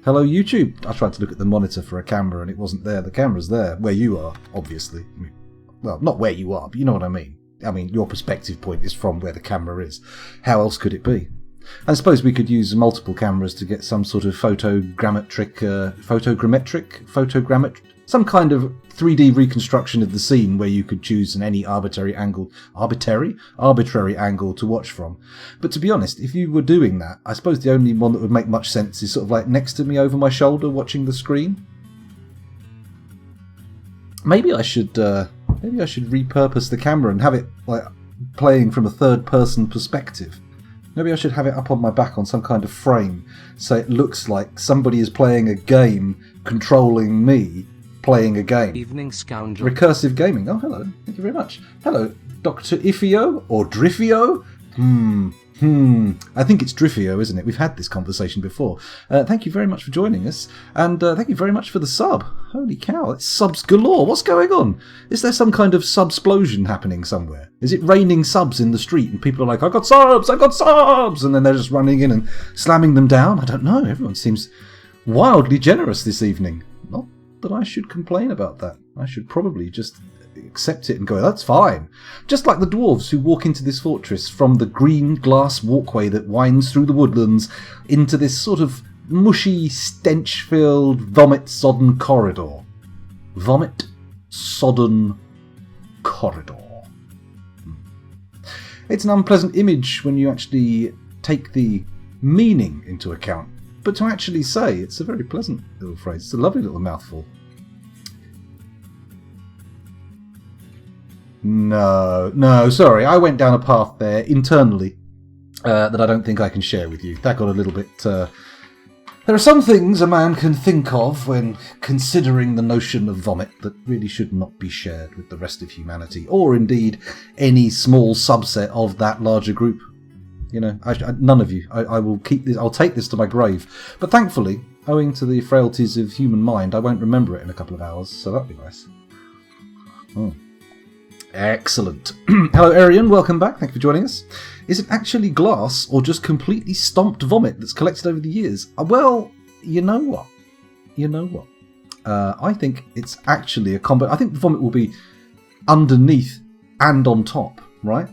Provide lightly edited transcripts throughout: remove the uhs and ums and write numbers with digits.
Hello, YouTube. I tried to look at the monitor for a camera and it wasn't there. The camera's there, where you are, obviously. I mean, well, not where you are, but you know what I mean. I mean, your perspective point is from where the camera is. How else could it be? I suppose we could use multiple cameras to get some sort of photogrammetric, some kind of 3D reconstruction of the scene where you could choose any arbitrary angle to watch from. But to be honest, if you were doing that, I suppose the only one that would make much sense is sort of like next to me over my shoulder watching the screen. Maybe I should repurpose the camera and have it like playing from a third-person perspective. Maybe I should have it up on my back on some kind of frame so it looks like somebody is playing a game controlling me playing a game. Evening scoundrel. Recursive gaming. Oh, hello. Thank you very much. Hello, Dr. Ifio or Driffio? I think it's Driffio, isn't it? We've had this conversation before. Thank you very much for joining us. And thank you very much for the sub. Holy cow, it's subs galore. What's going on? Is there some kind of subsplosion happening somewhere? Is it raining subs in the street and people are like, I got subs! And then they're just running in and slamming them down? I don't know. Everyone seems wildly generous this evening. Not that I should complain about that. I should probably just accept it and go, that's fine. Just like the dwarves who walk into this fortress from the green glass walkway that winds through the woodlands into this sort of mushy, stench-filled, vomit-sodden corridor. Vomit-sodden corridor. It's an unpleasant image when you actually take the meaning into account, but to actually say it's a very pleasant little phrase. It's a lovely little mouthful. No, sorry. I went down a path there internally that I don't think I can share with you. That got a little bit... There are some things a man can think of when considering the notion of vomit that really should not be shared with the rest of humanity, or indeed any small subset of that larger group. You know, none of you. I will keep this. I'll take this to my grave. But thankfully, owing to the frailties of human mind, I won't remember it in a couple of hours, so that'd be nice. Excellent. Hello, Arian. Welcome back. Thank you for joining us. Is it actually glass or just completely stomped vomit that's collected over the years? Well, you know what? I think it's actually a combo. I think the vomit will be underneath and on top, right?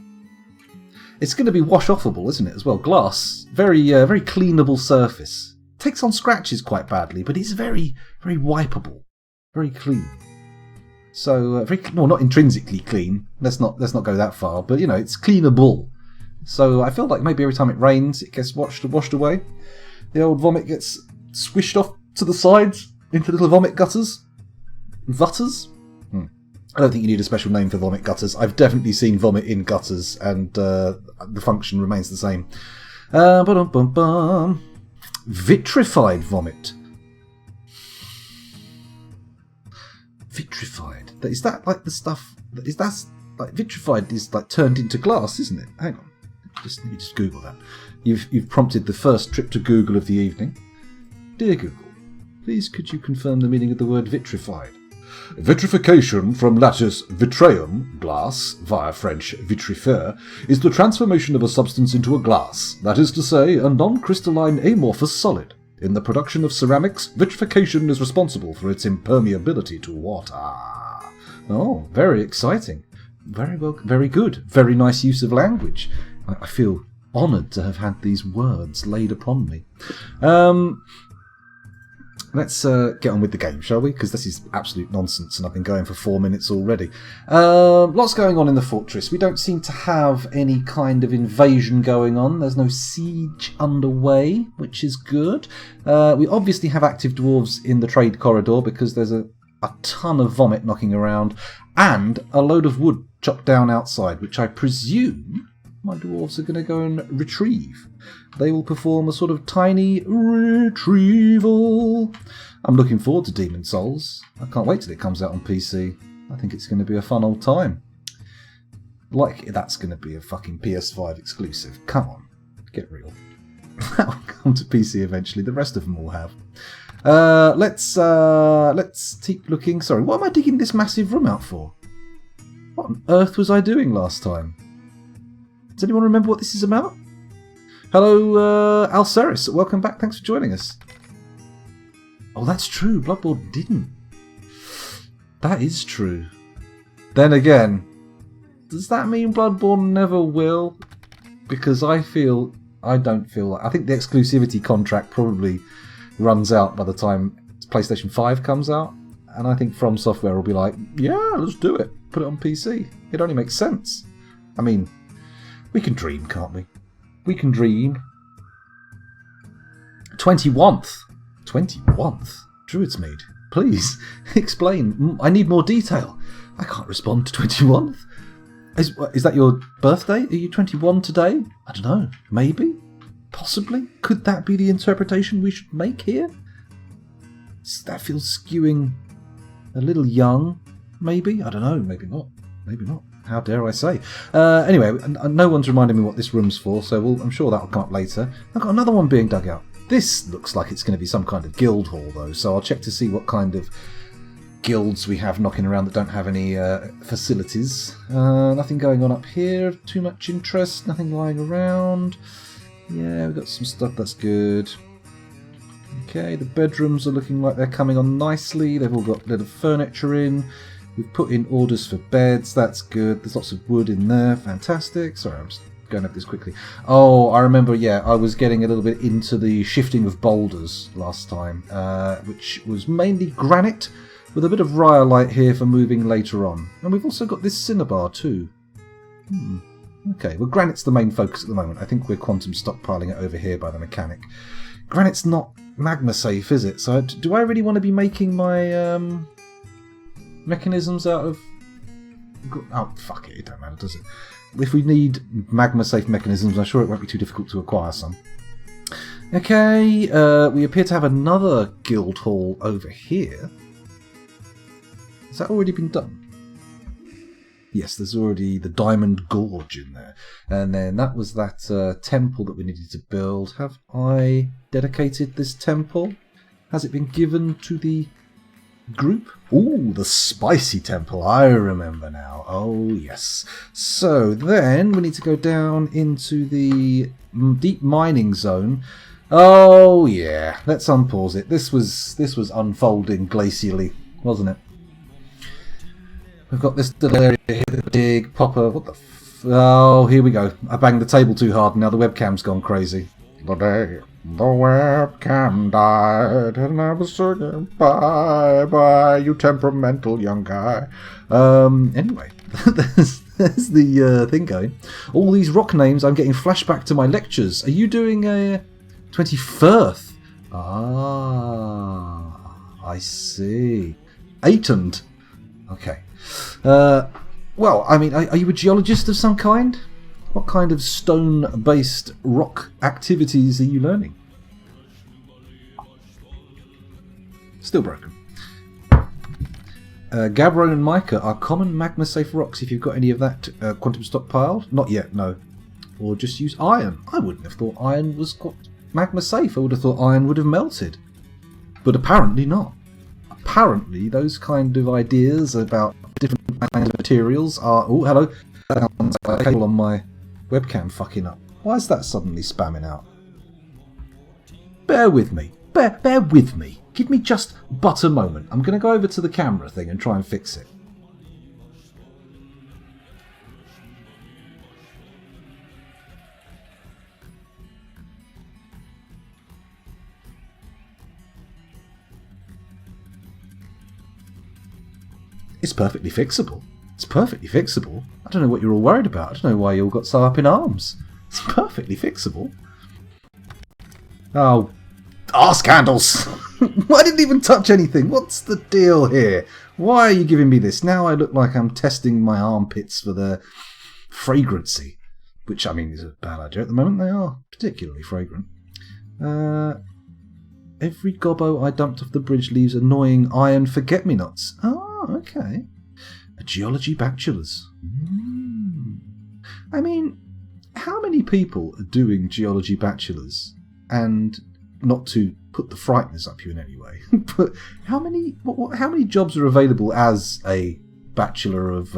It's going to be wash-offable, isn't it, as well? Glass, very cleanable surface. Takes on scratches quite badly, but it's very, very wipeable. Very clean. So, not intrinsically clean. Let's not go that far. But, it's cleanable. So I feel like maybe every time it rains, it gets washed away. The old vomit gets swished off to the sides into little vomit gutters. Vutters? I don't think you need a special name for vomit gutters. I've definitely seen vomit in gutters, and the function remains the same. Vitrified vomit. Vitrified. Is that like the stuff? Is that like vitrified? Is like turned into glass, isn't it? Hang on. Let me just Google that. You've prompted the first trip to Google of the evening. Dear Google, please could you confirm the meaning of the word vitrified? Vitrification, from Latin vitreum, glass, via French vitrifier, is the transformation of a substance into a glass, that is to say, a non-crystalline amorphous solid. In the production of ceramics, vitrification is responsible for its impermeability to water. Oh, very exciting. Very well, very good. Very nice use of language. I feel honoured to have had these words laid upon me. Let's get on with the game, shall we? Because this is absolute nonsense and I've been going for 4 minutes already. Lots going on in the fortress. We don't seem to have any kind of invasion going on. There's no siege underway, which is good. We obviously have active dwarves in the trade corridor because there's a ton of vomit knocking around and a load of wood chopped down outside, which I presume my dwarves are going to go and retrieve. They will perform a sort of tiny retrieval. I'm looking forward to Demon Souls. I can't wait till it comes out on PC. I think it's going to be a fun old time. Like, that's going to be a fucking PS5 exclusive. Come on, get real. That'll come to PC eventually. The rest of them will have. Let's keep looking. Sorry, what am I digging this massive room out for? What on earth was I doing last time? Does anyone remember what this is about? Hello, Alceris. Welcome back. Thanks for joining us. Oh, that's true. Bloodborne didn't. That is true. Then again, does that mean Bloodborne never will? Because I don't feel like... I think the exclusivity contract probably runs out by the time PlayStation 5 comes out. And I think From Software will be like, yeah, let's do it. Put it on PC. It only makes sense. I mean, we can dream, can't we? We can dream. 21th. 21th? Druidsmead. Please, explain. I need more detail. I can't respond to 21th. Is that your birthday? Are you 21 today? I don't know. Maybe? Possibly? Could that be the interpretation we should make here? That feels skewing a little young. Maybe? I don't know. Maybe not. Maybe not. How dare I say? Anyway, no one's reminding me what this room's for, so I'm sure that'll come up later. I've got another one being dug out. This looks like it's going to be some kind of guild hall, though, so I'll check to see what kind of guilds we have knocking around that don't have any facilities. Nothing going on up here of too much interest. Nothing lying around. Yeah, we've got some stuff. That's good. Okay, the bedrooms are looking like they're coming on nicely. They've all got little furniture in. We've put in orders for beds. That's good. There's lots of wood in there. Fantastic. Sorry, I'm just going over this quickly. Oh, I remember, yeah, I was getting a little bit into the shifting of boulders last time, which was mainly granite, with a bit of rhyolite here for moving later on. And we've also got this cinnabar too. Okay, well, granite's the main focus at the moment. I think we're quantum stockpiling it over here by the mechanic. Granite's not magma safe, is it? So do I really want to be making my mechanisms out of... Oh, fuck it, it don't matter, does it? If we need magma safe mechanisms, I'm sure it won't be too difficult to acquire some. Okay, we appear to have another guild hall over here. Has that already been done? Yes, there's already the Diamond Gorge in there. And then that was that temple that we needed to build. Have I dedicated this temple? Has it been given to the group? Ooh, the Spicy Temple. I remember now. Oh, yes. So then we need to go down into the deep mining zone. Oh, yeah. Let's unpause it. This was unfolding glacially, wasn't it? We've got this little area here, dig, popper, what the oh, here we go. I banged the table too hard and now the webcam's gone crazy. The day the webcam died and I was singing bye, you temperamental young guy. Anyway, there's the thing going. All these rock names, I'm getting flashback to my lectures. Are you doing a 21st? Ah, I see. Atent. Okay. Well, I mean, are you a geologist of some kind? What kind of stone-based rock activities are you learning? Still broken. Gabbro and mica are common magma-safe rocks. If you've got any of that quantum stockpiled. Not yet, no. Or just use iron. I wouldn't have thought iron was magma-safe. I would have thought iron would have melted. But apparently not. Apparently, those kind of ideas about different kinds of materials are... Oh, hello. That sounds like a cable on my webcam fucking up. Why is that suddenly spamming out? Bear with me. Bear with me. Give me just but a moment. I'm going to go over to the camera thing and try and fix it. It's perfectly fixable. It's perfectly fixable. I don't know what you're all worried about. I don't know why you all got so up in arms. It's perfectly fixable. Oh, arse candles! I didn't even touch anything. What's the deal here? Why are you giving me this? Now I look like I'm testing my armpits for their fragrancy. Which, I mean, is a bad idea at the moment. They are particularly fragrant. Every gobbo I dumped off the bridge leaves annoying iron forget-me-nots. Oh, okay. A geology bachelor's. I mean, how many people are doing geology bachelor's? And not to put the frighteners up you in any way, but how many jobs are available as a bachelor of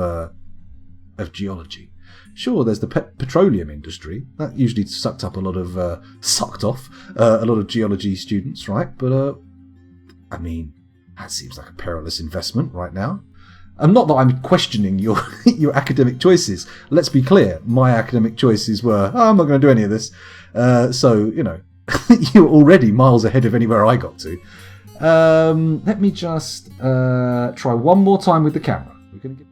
geology? Sure, there's the petroleum industry. That usually sucked off a lot of geology students, right? But I mean, that seems like a perilous investment right now. And not that I'm questioning your your academic choices. Let's be clear, my academic choices were, I'm not going to do any of this. So, you know, you're already miles ahead of anywhere I got to. Let me just try one more time with the camera. We're going to get...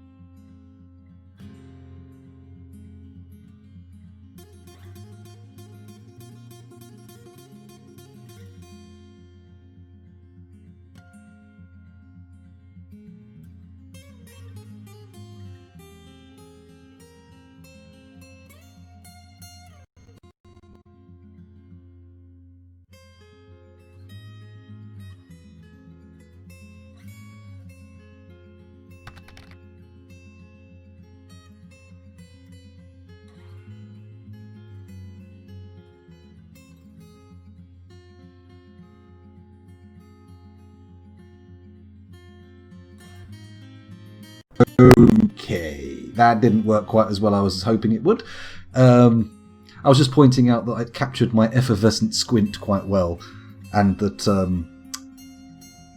Okay, that didn't work quite as well as I was hoping it would. I was just pointing out that I'd captured my effervescent squint quite well, and that,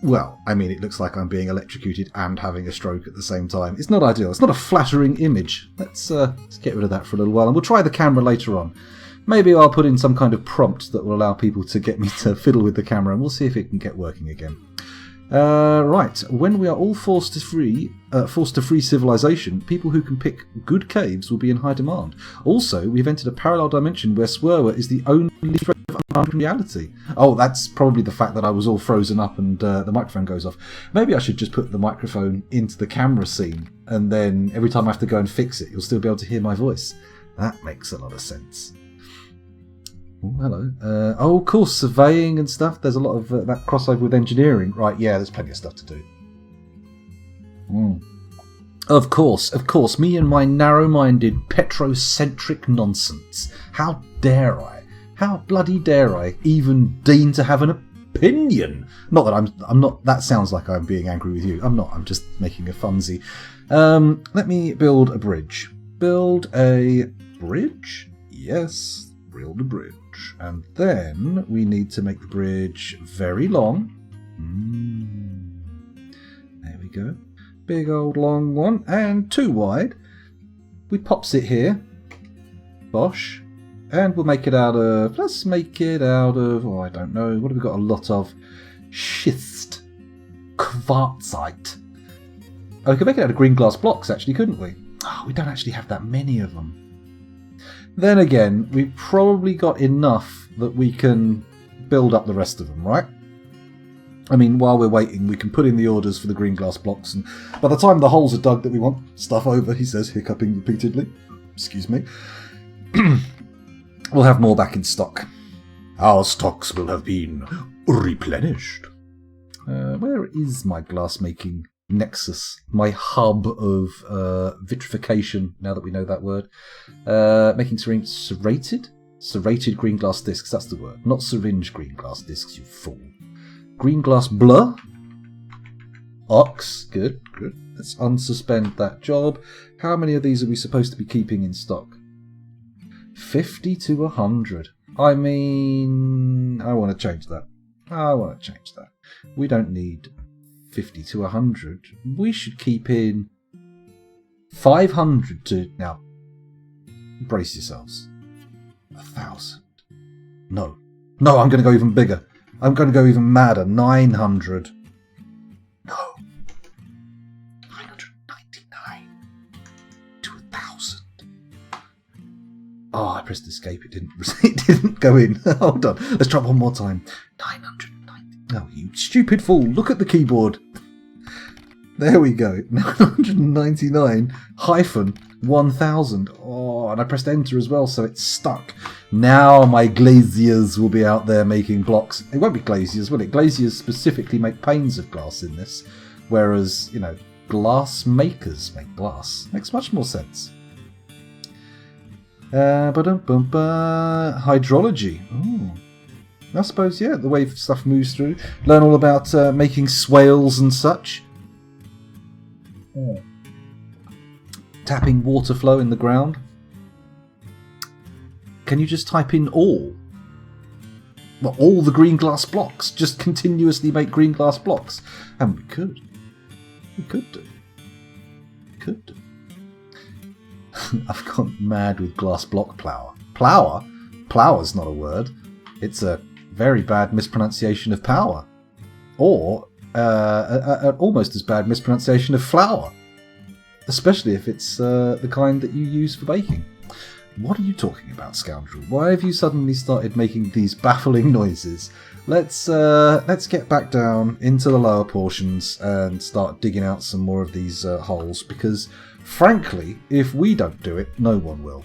well, I mean, it looks like I'm being electrocuted and having a stroke at the same time. It's not ideal. It's not a flattering image. Let's get rid of that for a little while, and we'll try the camera later on. Maybe I'll put in some kind of prompt that will allow people to get me to fiddle with the camera, and we'll see if it can get working again. Right, when we are all forced to free civilization, people who can pick good caves will be in high demand. Also, we've entered a parallel dimension where Swerwer is the only threat of reality. Oh, that's probably the fact that I was all frozen up and the microphone goes off. Maybe I should just put the microphone into the camera scene, and then every time I have to go and fix it, you'll still be able to hear my voice. That makes a lot of sense. Oh, hello. Oh, of course, surveying and stuff. There's a lot of that crossover with engineering. Right, yeah, there's plenty of stuff to do. Of course, me and my narrow-minded, petrocentric nonsense. How dare I? How bloody dare I even deign to have an opinion? Not that I'm not, that sounds like I'm being angry with you. I'm not, I'm just making a funsy. Let me build a bridge. Build a bridge? Yes, build a bridge. And then we need to make the bridge very long. There we go. Big old long one. And too wide. We pops it here. Bosh. And we'll make it out of... Let's make it out of... Oh, I don't know. What have we got a lot of? Schist. Quartzite. Oh, we could make it out of green glass blocks, actually, couldn't we? Oh, we don't actually have that many of them. Then again, we've probably got enough that we can build up the rest of them, right? I mean, while we're waiting, we can put in the orders for the green glass blocks, and by the time the holes are dug that we want stuff over, he says, hiccuping repeatedly, excuse me, we'll have more back in stock. Our stocks will have been replenished. Where is my glass-making nexus, my hub of vitrification, now that we know that word? Making serrated green glass discs, that's the word, not syringe green glass discs, you fool. Green glass blur. Ox, good. Let's unsuspend that job. How many of these are we supposed to be keeping in stock? 50 to 100. I mean, I want to change that. We don't need 50 to 100. We should keep in 500 to... Now, brace yourselves. 1,000. No, I'm going to go even bigger. I'm going to go even madder. 900. No. 999 to 1,000. Oh, I pressed escape. It didn't go in. Hold on. Let's try one more time. 990. Oh, you stupid fool. Look at the keyboard. There we go. 999 hyphen 1,000. Oh, and I pressed enter as well, so it's stuck. Now my glaziers will be out there making blocks. It won't be glaziers, will it? Glaziers specifically make panes of glass in this, whereas, you know, glass makers make glass. Makes much more sense. Hydrology. Ooh. I suppose, yeah, the way stuff moves through. Learn all about making swales and such. Tapping water flow in the ground. Can you just type in all? Well, all the green glass blocks. Just continuously make green glass blocks. And we could. We could do. We could do. I've gone mad with glass block plower. Plower? Plower's not a word. It's a very bad mispronunciation of power. Or an almost as bad mispronunciation of flour. Especially if it's the kind that you use for baking. What are you talking about, scoundrel? Why have you suddenly started making these baffling noises? Let's get back down into the lower portions and start digging out some more of these holes, because frankly, if we don't do it, no one will.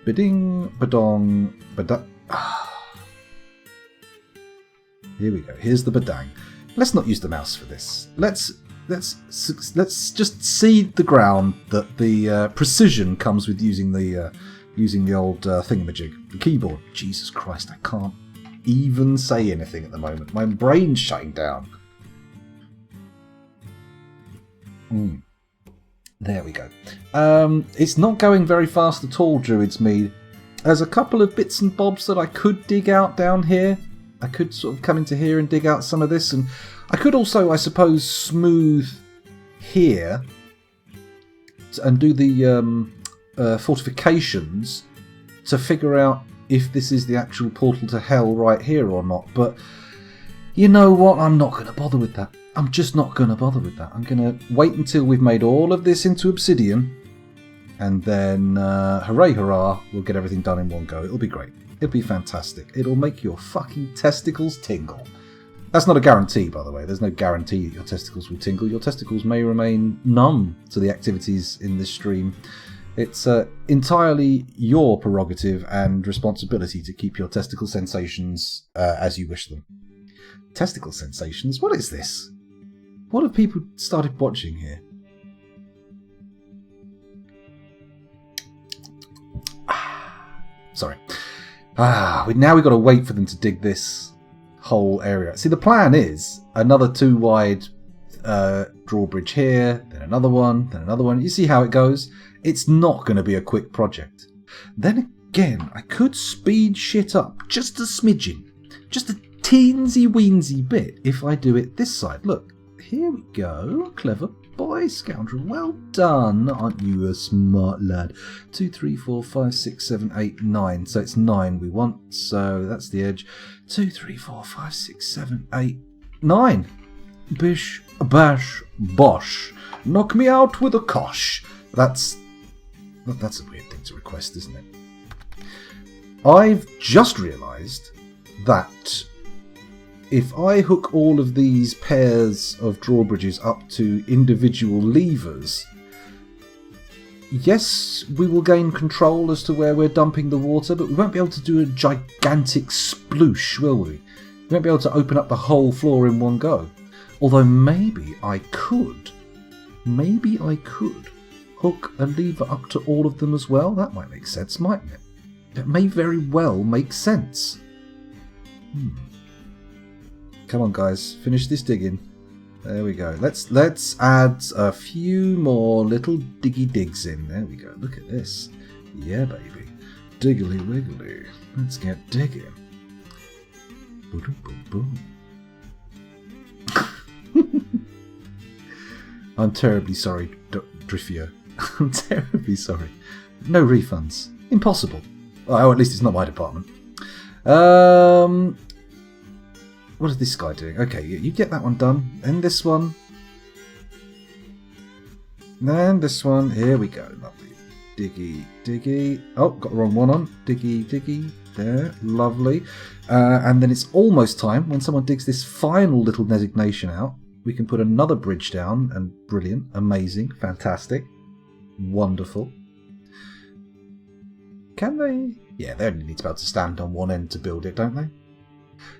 Biding, badong, badang. Here we go. Here's the badang. Let's not use the mouse for this. Let's just seed the ground that the precision comes with using the old thingamajig, the keyboard. Jesus Christ, I can't even say anything at the moment. My brain's shutting down. There we go. It's not going very fast at all, Druid's Mead. There's a couple of bits and bobs that I could dig out down here. I could sort of come into here and dig out some of this, and I could also, I suppose, smooth here and do the fortifications to figure out if this is the actual portal to hell right here or not. But you know what? I'm not going to bother with that. I'm just not going to bother with that. I'm going to wait until we've made all of this into obsidian, and then hooray hurrah, we'll get everything done in one go. It'll be great. It'll be fantastic. It'll make your fucking testicles tingle. That's not a guarantee, by the way. There's no guarantee that your testicles will tingle. Your testicles may remain numb to the activities in this stream. It's entirely your prerogative and responsibility to keep your testicle sensations as you wish them. Testicle sensations? What is this? What have people started watching here? Sorry. Now we've got to wait for them to dig this whole area. See, the plan is another 2 wide drawbridge here, then another one, then another one. You see how it goes? It's not going to be a quick project. Then again, I could speed shit up just a smidgen, just a teensy weensy bit if I do it this side. Look, here we go. Clever boy, scoundrel. Well done. Aren't you a smart lad? 2, 3, 4, 5, 6, 7, 8, 9. So it's 9 we want. So that's the edge. 2, 3, 4, 5, 6, 7, 8, 9. Bish, bash, bosh. Knock me out with a kosh. That's a weird thing to request, isn't it? I've just realised that if I hook all of these pairs of drawbridges up to individual levers, yes, we will gain control as to where we're dumping the water, but we won't be able to do a gigantic sploosh, will we? We won't be able to open up the whole floor in one go. Although maybe I could hook a lever up to all of them as well. That might make sense, mightn't it? That may very well make sense. Come on, guys, finish this digging. There we go. Let's add a few more little diggy digs in. There we go. Look at this. Yeah, baby. Diggly wiggly. Let's get digging. Boom, boom, boom. I'm terribly sorry, Drifio. I'm terribly sorry. No refunds. Impossible. Oh, at least it's not my department. What is this guy doing? Okay, you get that one done. Then this one. Then this one. Here we go. Lovely. Diggy, diggy. Oh, got the wrong one on. Diggy, diggy. There. Lovely. And then it's almost time when someone digs this final little designation out. We can put another bridge down, and brilliant, amazing, fantastic, wonderful. Can they? Yeah, they only need to be able to stand on one end to build it, don't they?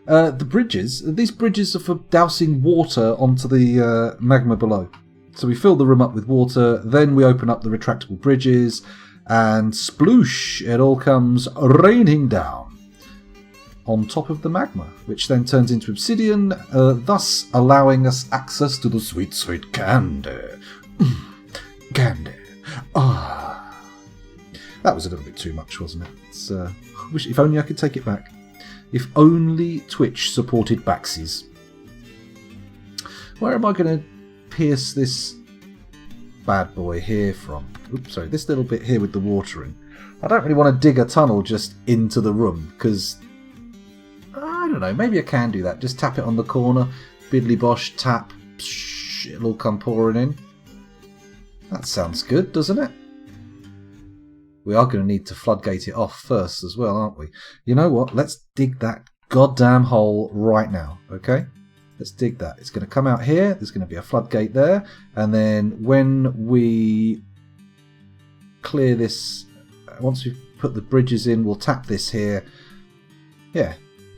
These bridges are for dousing water onto the magma below. So we fill the room up with water, then we open up the retractable bridges, and sploosh, it all comes raining down on top of the magma, which then turns into obsidian, thus allowing us access to the sweet, sweet candy. Candy. Ah. That was a little bit too much, wasn't it? Wish if only I could take it back. If only Twitch supported backsies. Where am I going to pierce this bad boy here from? Oops, sorry, this little bit here with the watering. I don't really want to dig a tunnel just into the room, because I don't know, maybe I can do that. Just tap it on the corner, biddly bosh, tap, psh, it'll all come pouring in. That sounds good, doesn't it? We are going to need to floodgate it off first as well, aren't we? You know what? Let's dig that goddamn hole right now, okay? Let's dig that. It's going to come out here. There's going to be a floodgate there. And then when we clear this, once we've put the bridges in, we'll tap this here. Yeah.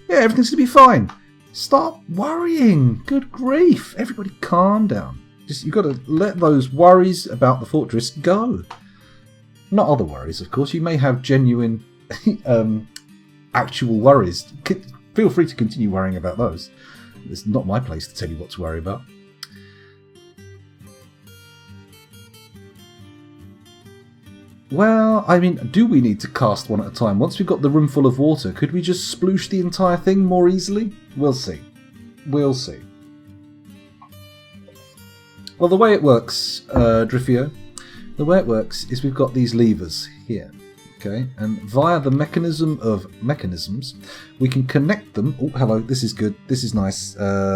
Yeah, everything's going to be fine. Stop worrying. Good grief. Everybody calm down. Just, you've got to let those worries about the fortress go. Not other worries, of course. You may have genuine, actual worries. Feel free to continue worrying about those. It's not my place to tell you what to worry about. Well, I mean, do we need to cast one at a time? Once we've got the room full of water, could we just sploosh the entire thing more easily? We'll see. We'll see. Well, the way it works, Driffio, the way it works is we've got these levers here, okay? And via the mechanism of mechanisms, we can connect them. Oh, hello, this is good. This is nice.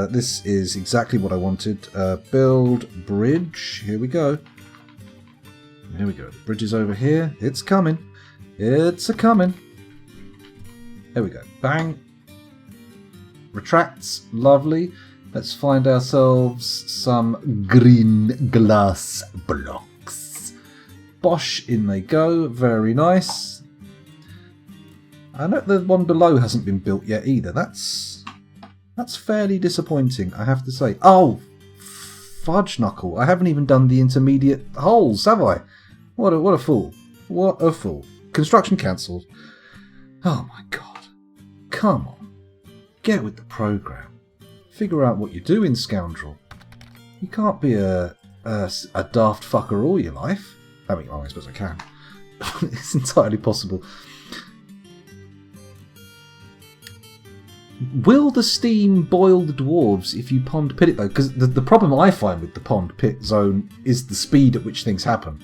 This is exactly what I wanted. Build bridge. Here we go. Here we go. The bridge is over here. It's coming. It's a-coming. There we go. Bang. Retracts. Lovely. Let's find ourselves some green glass blocks. Bosh, in they go. Very nice. I know the one below hasn't been built yet either. That's fairly disappointing, I have to say. Oh, fudge knuckle. I haven't even done the intermediate holes, have I? What a fool. What a fool. Construction cancelled. Oh my god. Come on. Get with the programme. Figure out what you're doing, scoundrel. You can't be a daft fucker all your life. I mean, I suppose I can. It's entirely possible. Will the steam boil the dwarves if you pond pit it though? Because the problem I find with the pond pit zone is the speed at which things happen.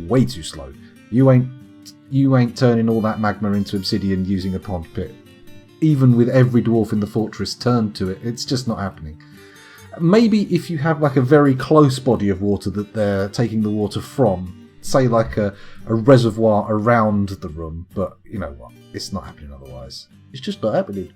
Way too slow. You ain't turning all that magma into obsidian using a pond pit. Even with every dwarf in the fortress turned to it, it's just not happening. Maybe if you have like a very close body of water that they're taking the water from, say like a reservoir around the room, but you know what? It's not happening otherwise. It's just not happening.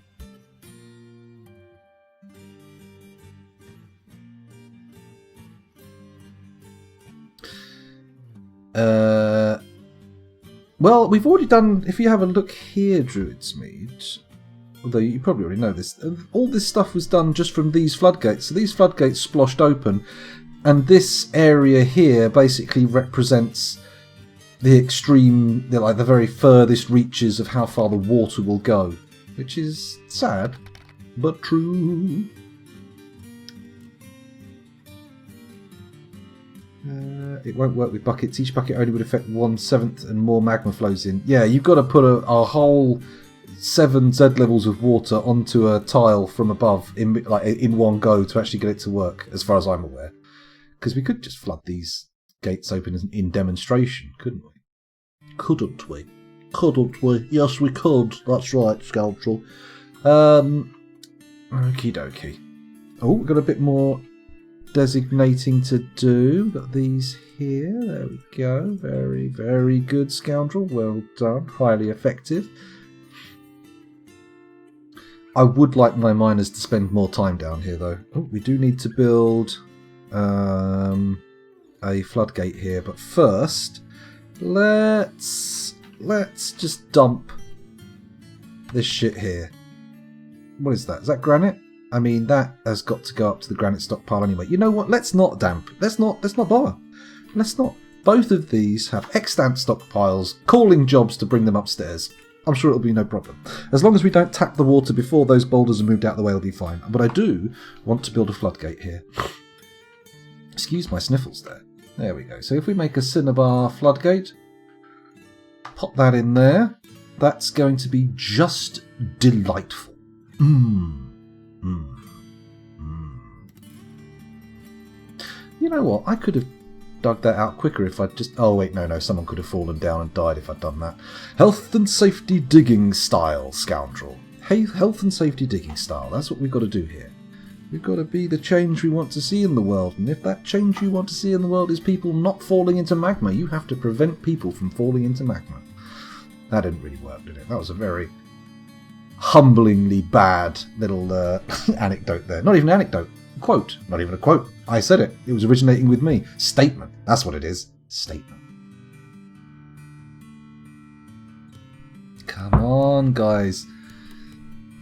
Well, we've already done, if you have a look here, Druidsmead, although you probably already know this, all this stuff was done just from these floodgates. So these floodgates splashed open, and this area here basically represents the extreme, the very furthest reaches of how far the water will go, which is sad, but true. It won't work with buckets. Each bucket only would affect 1/7 and more magma flows in. Yeah, you've got to put a whole 7 Z levels of water onto a tile from above in one go to actually get it to work, as far as I'm aware. Because we could just flood these gates open in demonstration, couldn't we? Couldn't we? Couldn't we? Yes, we could. That's right, scoundrel. Okie dokie. Oh, we've got a bit more designating to do. Got these here. There we go. Very, very good, scoundrel. Well done. Highly effective. I would like my miners to spend more time down here, though. Oh, we do need to build a floodgate here, but first, let's just dump this shit here. What is that? Is that granite? I mean, that has got to go up to the granite stockpile anyway. You know what? Let's not damp. Let's not bother. Let's not. Both of these have extant stockpiles, calling jobs to bring them upstairs. I'm sure it'll be no problem. As long as we don't tap the water before those boulders are moved out of the way, it'll be fine. But I do want to build a floodgate here. Excuse my sniffles there. There we go. So if we make a cinnabar floodgate, pop that in there, that's going to be just delightful. Mm. Mm. Mm. You know what? I could have dug that out quicker if I'd just... Oh, wait, no. Someone could have fallen down and died if I'd done that. Health and safety digging style, scoundrel. Hey, health and safety digging style. That's what we've got to do here. We've got to be the change we want to see in the world. And if that change you want to see in the world is people not falling into magma, you have to prevent people from falling into magma. That didn't really work, did it? That was a very humblingly bad little anecdote there. Not even an anecdote. Quote. Not even a quote. I said it. It was originating with me. Statement. That's what it is. Statement. Come on, guys.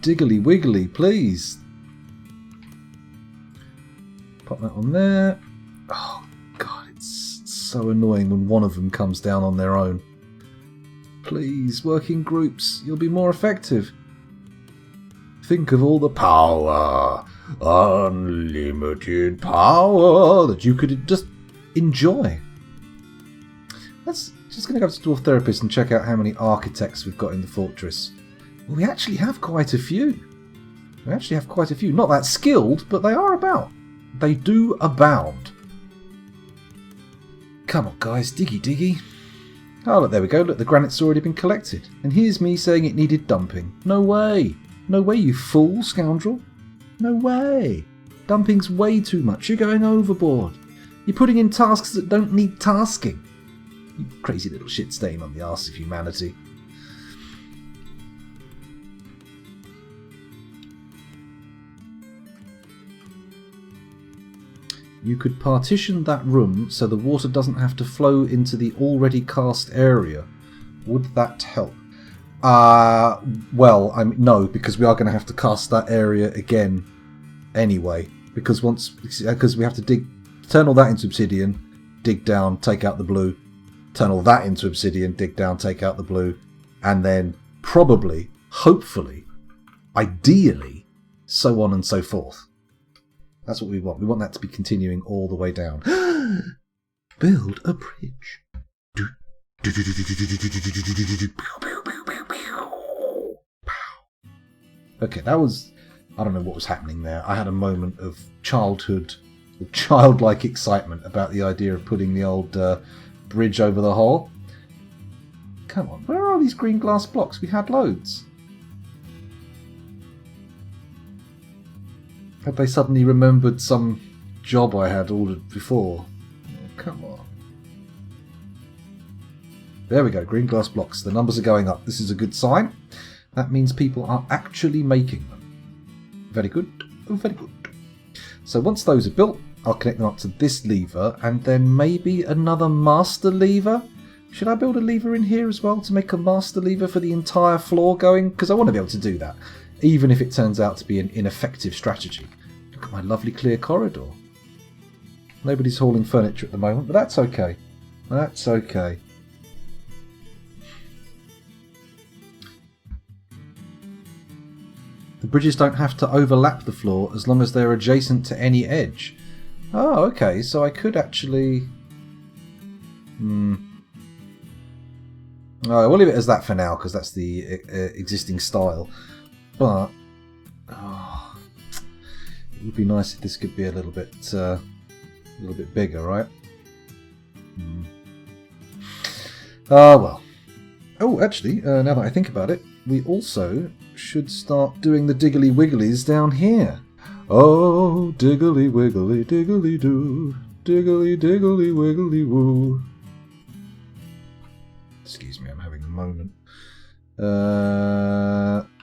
Diggly wiggly, please. Pop that on there. Oh, God, it's so annoying when one of them comes down on their own. Please, work in groups. You'll be more effective. Think of all the power, unlimited power that you could just enjoy. Let's just going to go to the dwarf therapist and check out how many architects we've got in the fortress. Well, we actually have quite a few. Not that skilled, but they are about. They do abound. Come on, guys, diggy. Oh, look, there we go. Look, the granite's already been collected. And here's me saying it needed dumping. No way. No way, you fool, scoundrel. No way. Dumping's way too much. You're going overboard. You're putting in tasks that don't need tasking. You crazy little shit stain on the arse of humanity. You could partition that room so the water doesn't have to flow into the already cast area. Would that help? Well, no, because we are going to have to cast that area again anyway. Because we have to turn all that into obsidian, dig down, take out the blue, turn all that into obsidian, dig down, take out the blue, and then probably, hopefully, ideally, so on and so forth. That's what we want. We want that to be continuing all the way down. Build a bridge. Okay, that was... I don't know what was happening there. I had a moment of childlike excitement about the idea of putting the old bridge over the hole. Come on, where are these green glass blocks? We had loads. Had they suddenly remembered some job I had ordered before? Oh, come on. There we go, green glass blocks. The numbers are going up. This is a good sign. That means people are actually making them. Very good. Oh, very good. So once those are built, I'll connect them up to this lever and then maybe another master lever. Should I build a lever in here as well to make a master lever for the entire floor going? Because I want to be able to do that, even if it turns out to be an ineffective strategy. Look at my lovely clear corridor. Nobody's hauling furniture at the moment, but that's okay. That's okay. The bridges don't have to overlap the floor as long as they're adjacent to any edge. Oh, okay, so I could actually... Alright, we'll leave it as that for now, because that's the existing style. But... Oh, it would be nice if this could be a little bit bigger, right? Well. Oh, actually, now that I think about it, we also should start doing the diggly wigglies down here. Oh, diggly wiggly diggly doo, diggly diggly wiggly woo. Excuse me, I'm having a moment.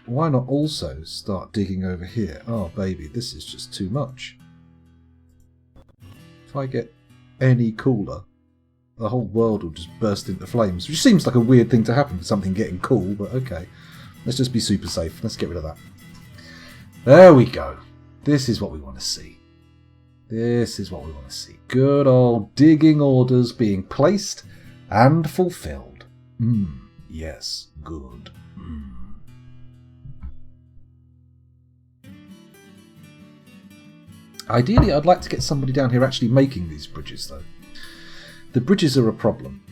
Why not also start digging over here? Oh, baby, this is just too much. If I get any cooler, the whole world will just burst into flames, which seems like a weird thing to happen for something getting cool, but okay. Let's just be super safe. Let's get rid of that. There we go. This is what we want to see. This is what we want to see. Good old digging orders being placed and fulfilled. Yes, good. Ideally, I'd like to get somebody down here actually making these bridges, though. The bridges are a problem.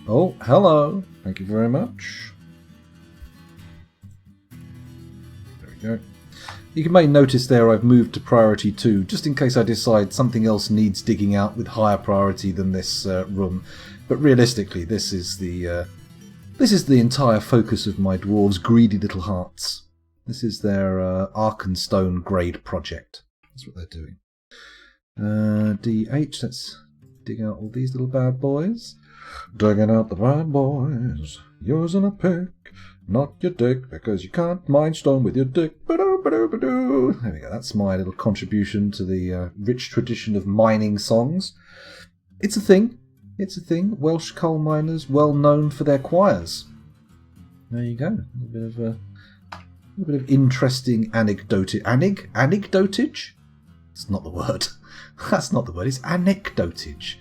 Oh, hello. Thank you very much. go. You may notice there I've moved to priority 2, just in case I decide something else needs digging out with higher priority than this room. But realistically, this is the entire focus of my dwarves' greedy little hearts. This is their Arkenstone grade project. That's what they're doing. DH, let's dig out all these little bad boys. Digging out the bad boys, using a pick, not your dick, because you can't mine stone with your dick. There we go, that's my little contribution to the rich tradition of mining songs. It's a thing. Welsh coal miners, well known for their choirs. There you go. A little bit of interesting anecdotage. It's not the word. That's not the word. It's anecdotage.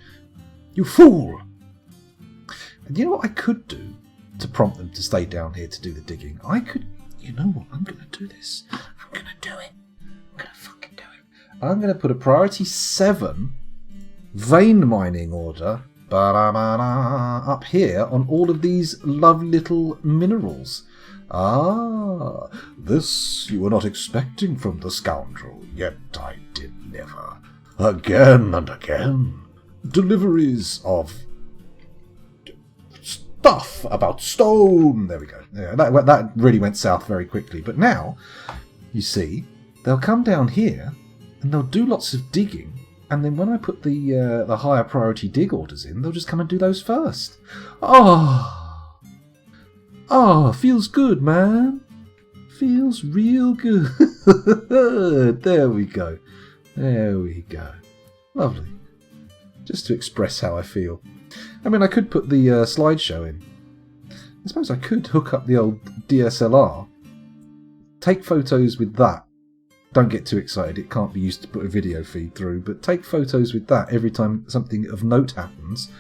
You fool! And you know what I could do to prompt them to stay down here to do the digging? I could. You know what? I'm going to do this. I'm going to do it. I'm going to fucking do it. I'm going to put a priority 7 vein mining order up here on all of these lovely little minerals. Ah, this you were not expecting from the scoundrel, yet I deliver. Again and again. Deliveries of stuff about stone. There we go. Yeah, that really went south very quickly. But now, you see, they'll come down here and they'll do lots of digging. And then when I put the higher priority dig orders in, they'll just come and do those first. Feels good, man. Feels real good. There we go. Lovely. Just to express how I feel. I mean, I could put the slideshow in. I suppose I could hook up the old DSLR, take photos with that. Don't get too excited, it can't be used to put a video feed through, but take photos with that every time something of note happens,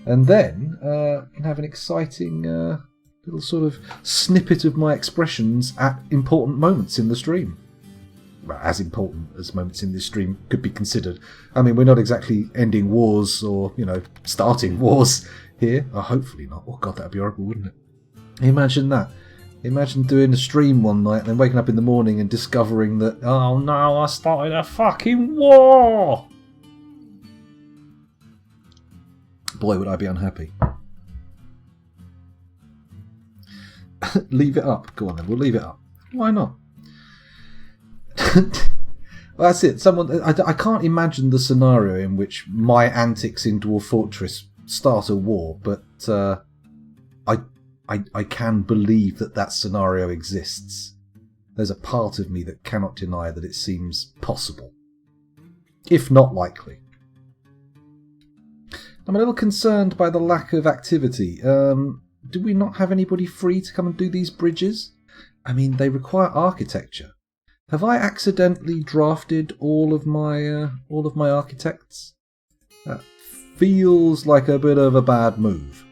and then can have an exciting little sort of snippet of my expressions at important moments in the stream. Well, as important as moments in this stream could be considered. I mean, we're not exactly ending wars or, starting wars here. Oh, hopefully not. Oh god, that'd be horrible, wouldn't it? Imagine that. Imagine doing a stream one night and then waking up in the morning and discovering that, oh no, I started a fucking war! Boy, would I be unhappy. Leave it up. Go on then, we'll leave it up. Why not? Well, that's it. I can't imagine the scenario in which my antics in Dwarf Fortress start a war, but I can believe that scenario exists. There's a part of me that cannot deny that it seems possible, if not likely. I'm a little concerned by the lack of activity. Do we not have anybody free to come and do these bridges? I mean, they require architecture. Have I accidentally drafted all of my architects? That feels like a bit of a bad move.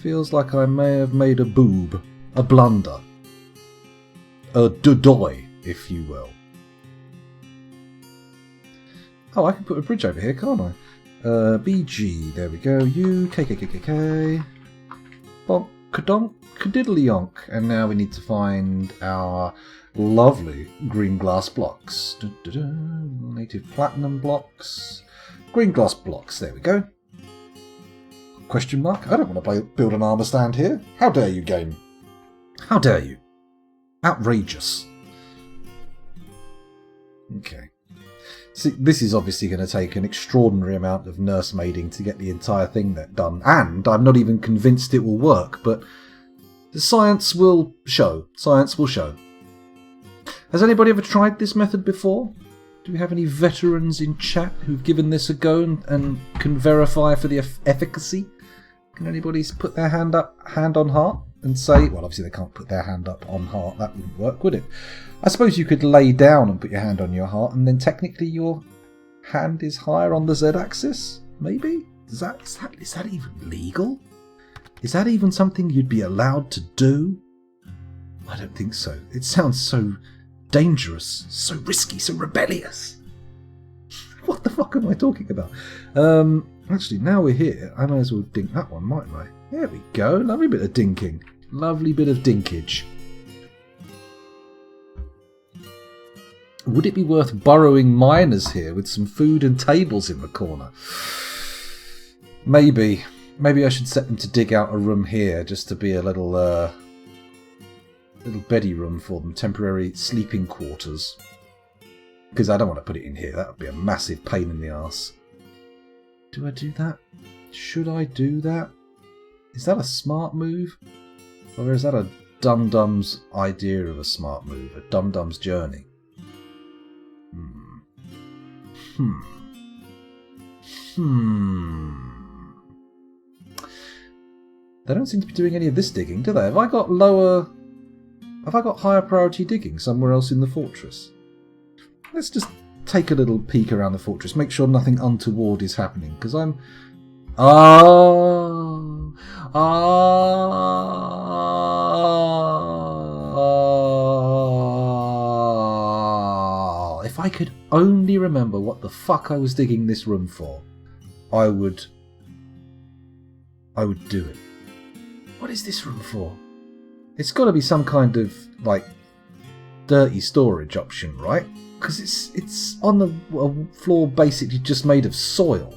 Feels like I may have made a blunder. A dodoy, if you will. Oh, I can put a bridge over here, can't I? BG, there we go. U, KKKKK. Bonk, kadonk, kadiddly-yonk. And now we need to find our lovely green glass blocks. Native platinum blocks. Green glass blocks, there we go. Question mark? I don't want to build an armour stand here. How dare you, game? How dare you? Outrageous. Okay. See, this is obviously going to take an extraordinary amount of nursemaiding to get the entire thing done, and I'm not even convinced it will work, but the science will show. Science will show. Has anybody ever tried this method before? Do we have any veterans in chat who've given this a go and can verify for the efficacy? Can anybody put their hand on heart, and say, well, obviously they can't put their hand up on heart, that wouldn't work, would it? I suppose you could lay down and put your hand on your heart, and then technically your hand is higher on the Z-axis? Maybe? Is that even legal? Is that even something you'd be allowed to do? I don't think so. It sounds so dangerous, so risky, so rebellious. What the fuck am I talking about? Actually, now we're here, I may as well dink that one, mightn't I? There we go. Lovely bit of dinking. Lovely bit of dinkage. Would it be worth burrowing miners here with some food and tables in the corner? Maybe. Maybe I should set them to dig out a room here just to be a little beddy room for them, temporary sleeping quarters. Because I don't want to put it in here. That would be a massive pain in the arse. Do I do that? Should I do that? Is that a smart move? Or is that a dum-dum's idea of a smart move? A dum-dum's journey? They don't seem to be doing any of this digging, do they? Have I got higher priority digging somewhere else in the fortress? Let's just take a little peek around the fortress, make sure nothing untoward is happening, because I'm... If I could only remember what the fuck I was digging this room for, I would do it. What is this room for? It's got to be some kind of, like, dirty storage option, right? Because it's on the floor basically just made of soil.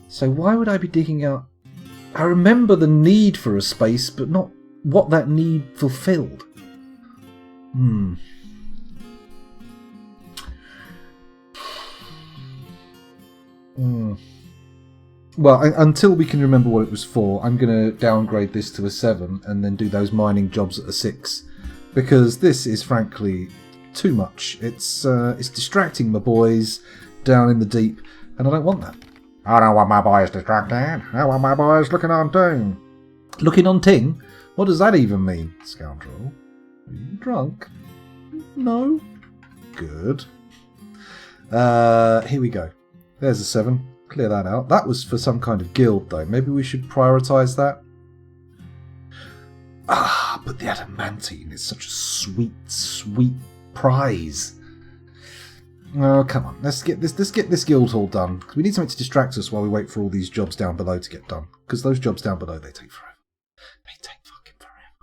So why would I be digging out... I remember the need for a space, but not what that need fulfilled. Well, until we can remember what it was for, I'm going to downgrade this to a 7 and then do those mining jobs at a 6. Because this is, frankly, too much. It's distracting my boys down in the deep, and I don't want that. I don't want my boys distracted. I want my boys looking on ting. Looking on ting? What does that even mean, scoundrel? Are you drunk? No? Good. Here we go. There's a 7. Clear that out. That was for some kind of guild, though. Maybe we should prioritise that. But the adamantine is such a sweet, sweet prize. Oh, come on. Let's get this guild hall done. We need something to distract us while we wait for all these jobs down below to get done. Because those jobs down below, they take forever. They take fucking forever.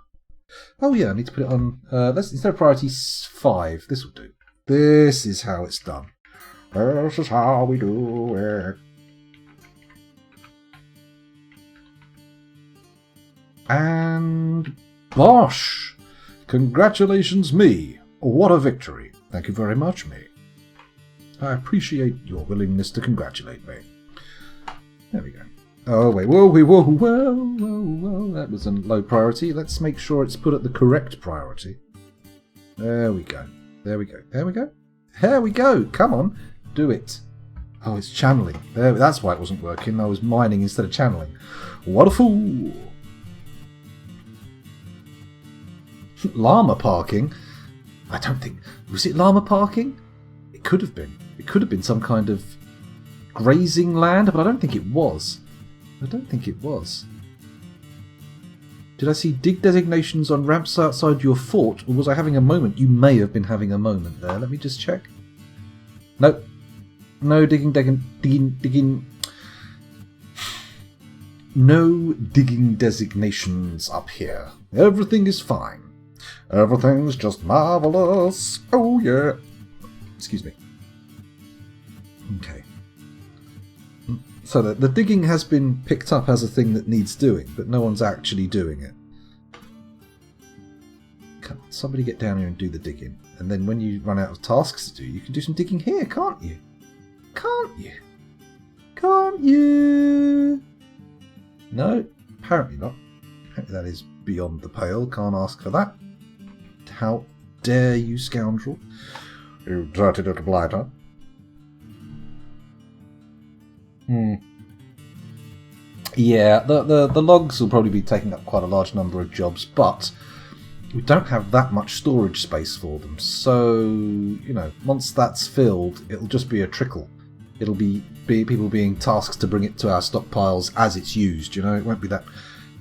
Oh yeah, I need to put it on... let's instead of priority 5, this will do. This is how it's done. This is how we do it. And... bosh! Congratulations, me. What a victory. Thank you very much, me. I appreciate your willingness to congratulate me. There we go. Oh, wait. Whoa. That was a low priority. Let's make sure it's put at the correct priority. There we go. There we go. There we go. There we go. Come on. Do it. Oh, it's channeling. There, that's why it wasn't working. I was mining instead of channeling. What a fool. Llama parking? I don't think... Was it llama parking? It could have been. It could have been some kind of grazing land, but I don't think it was. I don't think it was. Did I see dig designations on ramps outside your fort, or was I having a moment? You may have been having a moment there. Let me just check. Nope. No digging. No digging designations up here. Everything is fine. Everything's just marvellous. Oh yeah. Excuse me. Okay. So the digging has been picked up as a thing that needs doing, but no one's actually doing it. Come on, somebody get down here and do the digging. And then when you run out of tasks to do, you can do some digging here, can't you? Can't you? Can't you? No, apparently not. Apparently that is beyond the pale. Can't ask for that. How dare you, scoundrel? You dirty little blighter. Yeah, the logs will probably be taking up quite a large number of jobs, but we don't have that much storage space for them. So, you know, once that's filled, it'll just be a trickle. It'll be people being tasked to bring it to our stockpiles as it's used, you know? It won't be that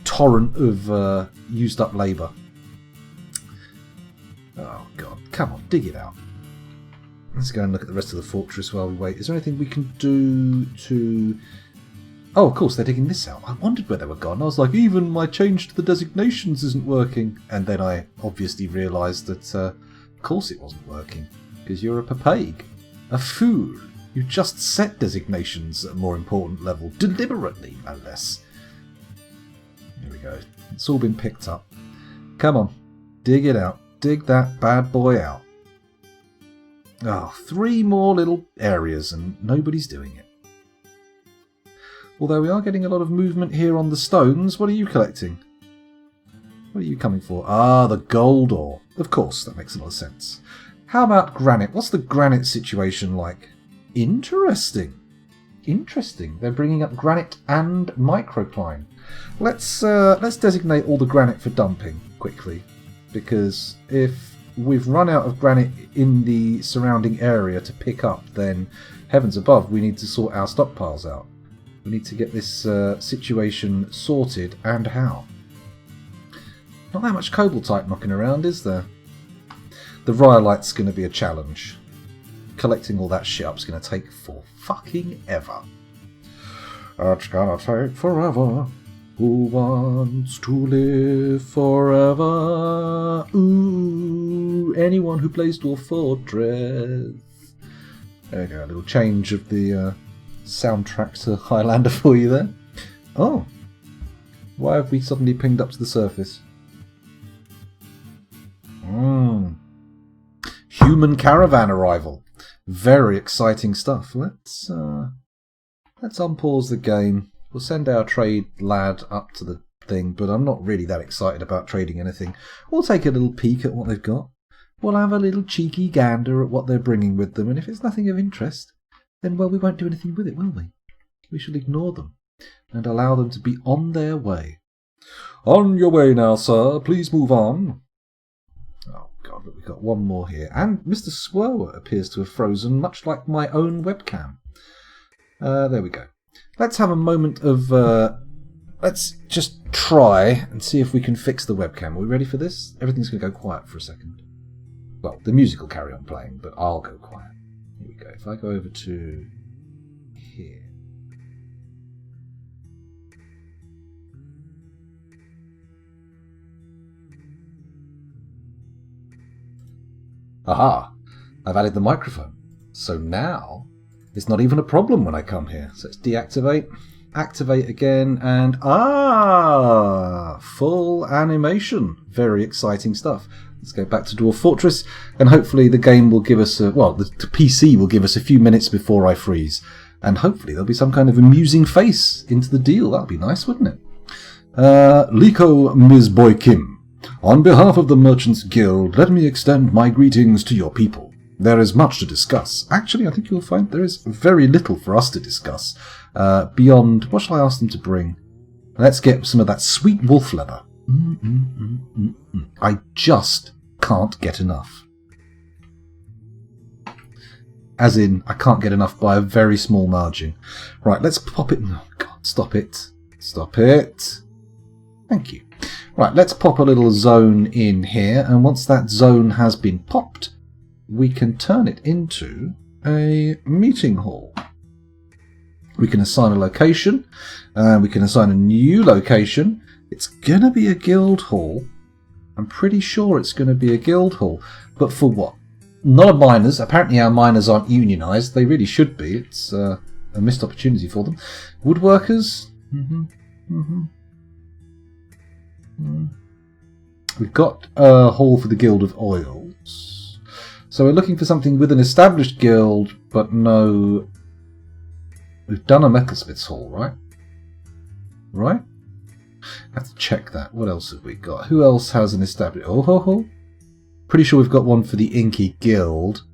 torrent of used up labour. Oh, God. Come on, dig it out. Let's go and look at the rest of the fortress while we wait. Is there anything we can do to... Oh, of course, they're digging this out. I wondered where they were gone. I was like, even my change to the designations isn't working. And then I obviously realised that, of course it wasn't working. Because you're a papague. A fool. You just set designations at a more important level. Deliberately, no less. Here we go. It's all been picked up. Come on. Dig it out. Dig that bad boy out. Oh, 3 more little areas and nobody's doing it. Although we are getting a lot of movement here on the stones. What are you collecting? What are you coming for? Ah, the gold ore. Of course, that makes a lot of sense. How about granite? What's the granite situation like? Interesting. Interesting. They're bringing up granite and microcline. Let's designate all the granite for dumping quickly. Because if we've run out of granite in the surrounding area to pick up, then heavens above, we need to sort our stockpiles out. We need to get this situation sorted, and how? Not that much cobaltite knocking around, is there? The rhyolite's going to be a challenge. Collecting all that shit up's going to take for fucking ever. It's gonna take forever. Who wants to live forever? Ooh, anyone who plays Dwarf Fortress. There we go, a little change of the soundtrack to Highlander for you there. Oh, why have we suddenly pinged up to the surface? Human caravan arrival. Very exciting stuff. Let's unpause the game. We'll send our trade lad up to the thing, but I'm not really that excited about trading anything. We'll take a little peek at what they've got. We'll have a little cheeky gander at what they're bringing with them, and if it's nothing of interest, then, well, we won't do anything with it, will we? We shall ignore them and allow them to be on their way. On your way now, sir. Please move on. Oh, God, look, we've got one more here. And Mr. Swirler appears to have frozen, much like my own webcam. There we go. Let's have a moment of... let's just try and see if we can fix the webcam. Are we ready for this? Everything's going to go quiet for a second. Well, the music will carry on playing, but I'll go quiet. Here we go. If I go over to here. Aha! I've added the microphone. So now it's not even a problem when I come here. So let's deactivate, activate again, and full animation. Very exciting stuff. Let's go back to Dwarf Fortress, and hopefully the game will give us the PC will give us a few minutes before I freeze, and hopefully there'll be some kind of amusing face into the deal. That'd be nice, wouldn't it? Liko Ms. Boy Kim, on behalf of the Merchants Guild, let me extend my greetings to your people. There is much to discuss. Actually, I think you'll find there is very little for us to discuss beyond... What shall I ask them to bring? Let's get some of that sweet wolf leather. I just can't get enough. As in, I can't get enough by a very small margin. Right, let's pop it... Oh, God, stop it. Stop it. Thank you. Right, let's pop a little zone in here, and once that zone has been popped, we can turn it into a meeting hall. We can assign a location, and we can assign a new location. It's going to be a guild hall. I'm pretty sure it's going to be a guild hall. But for what? Not a miners. Apparently our miners aren't unionised. They really should be. It's a missed opportunity for them. Woodworkers. We've got a hall for the Guild of Oils. So we're looking for something with an established guild, but no... We've done a metalsmith's hall, right? Right? I have to check that. What else have we got? Who else has an established... Oh. Pretty sure we've got one for the Inky Guild.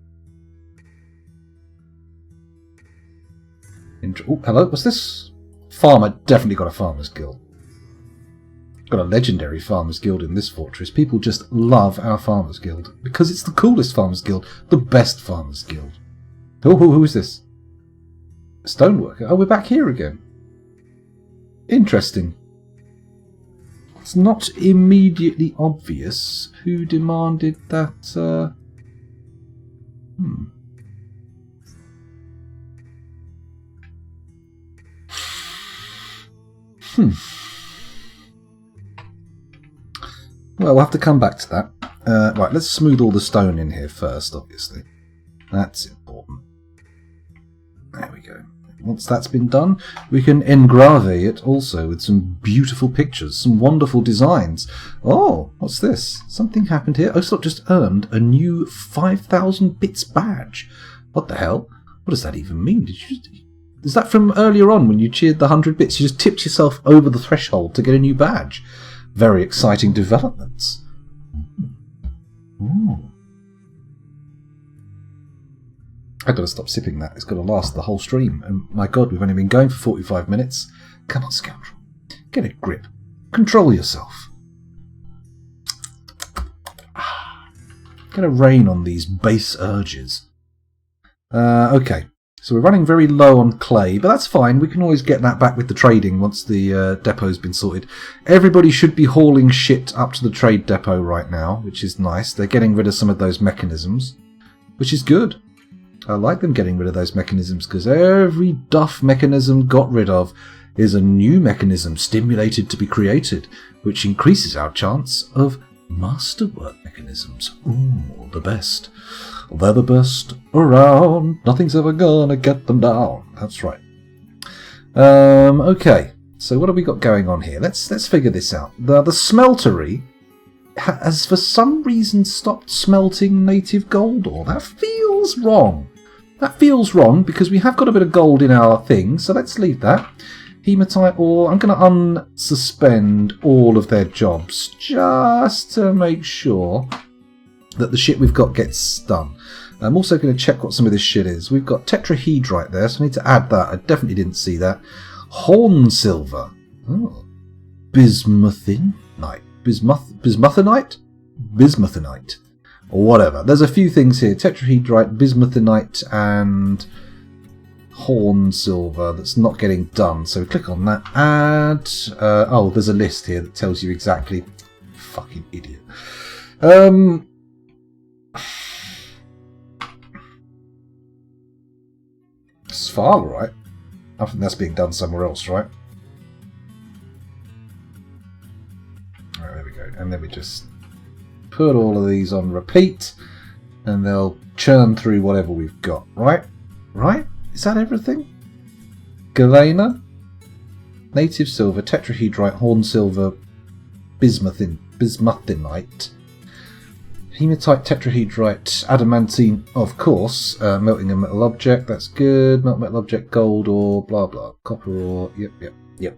Oh, hello, what's this? Farmer. Definitely got a farmer's guild. Got a legendary farmers guild in this fortress. People just love our farmers guild because it's the coolest farmers guild, the best farmers guild. Oh, who is this? Stoneworker. Oh, we're back here again. Interesting. It's not immediately obvious who demanded that. Well, we'll have to come back to that. Right, let's smooth all the stone in here first, obviously. That's important. There we go. Once that's been done, we can engrave it also with some beautiful pictures, some wonderful designs. Oh, what's this? Something happened here. Ocelot just earned a new 5,000 bits badge. What the hell? What does that even mean? Is that from earlier on when you cheered the 100 bits? You just tipped yourself over the threshold to get a new badge. Very exciting developments. Ooh. I've got to stop sipping that. It's got to last the whole stream. And my God, we've only been going for 45 minutes. Come on, scoundrel. Get a grip. Control yourself. Get a rein on these base urges. Okay. So we're running very low on clay, but that's fine. We can always get that back with the trading once the depot's been sorted. Everybody should be hauling shit up to the trade depot right now, which is nice. They're getting rid of some of those mechanisms, which is good. I like them getting rid of those mechanisms because every duff mechanism got rid of is a new mechanism stimulated to be created, which increases our chance of masterwork mechanisms. Ooh, the best. They're the best around. Nothing's ever gonna get them down. That's right. Okay. So what have we got going on here? Let's figure this out. The smeltery has for some reason stopped smelting native gold ore. That feels wrong. That feels wrong because we have got a bit of gold in our thing. So let's leave that. Hematite ore. I'm going to unsuspend all of their jobs just to make sure that the shit we've got gets done. I'm also going to check what some of this shit is. We've got tetrahedrite there, so I need to add that. I definitely didn't see that. Horn silver. Oh. Bismuthinite. Bismuthinite? Bismuthinite. Or whatever. There's a few things here. Tetrahedrite, bismuthinite, and horn silver that's not getting done. So we click on that. Add. Oh, there's a list here that tells you exactly. Fucking idiot. Sval, right? I think that's being done somewhere else, right? Alright, there we go. And then we just put all of these on repeat, and they'll churn through whatever we've got, right? Right? Is that everything? Galena, native silver, tetrahedrite, horn silver, bismuthinite, hematite, tetrahedrite, adamantine, of course, melting a metal object, that's good, melt metal object, gold ore, blah blah, copper ore, yep.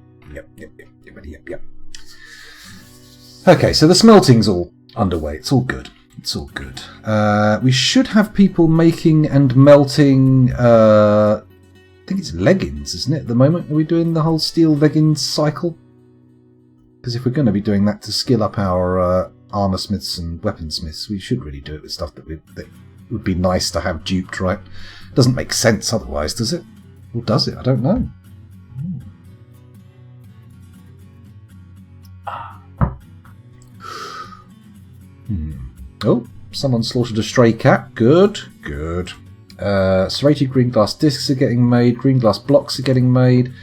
Okay, so the smelting's all underway, it's all good, we should have people making and melting, I think it's leggings, isn't it, at the moment? Are we doing the whole steel leggings cycle? Because if we're going to be doing that to skill up our armor smiths and weaponsmiths, we should really do it with stuff that would be nice to have duped, right? Doesn't make sense otherwise, does it? Or does it? I don't know. Oh, someone slaughtered a stray cat. Good. Serrated green glass discs are getting made. Green glass blocks are getting made.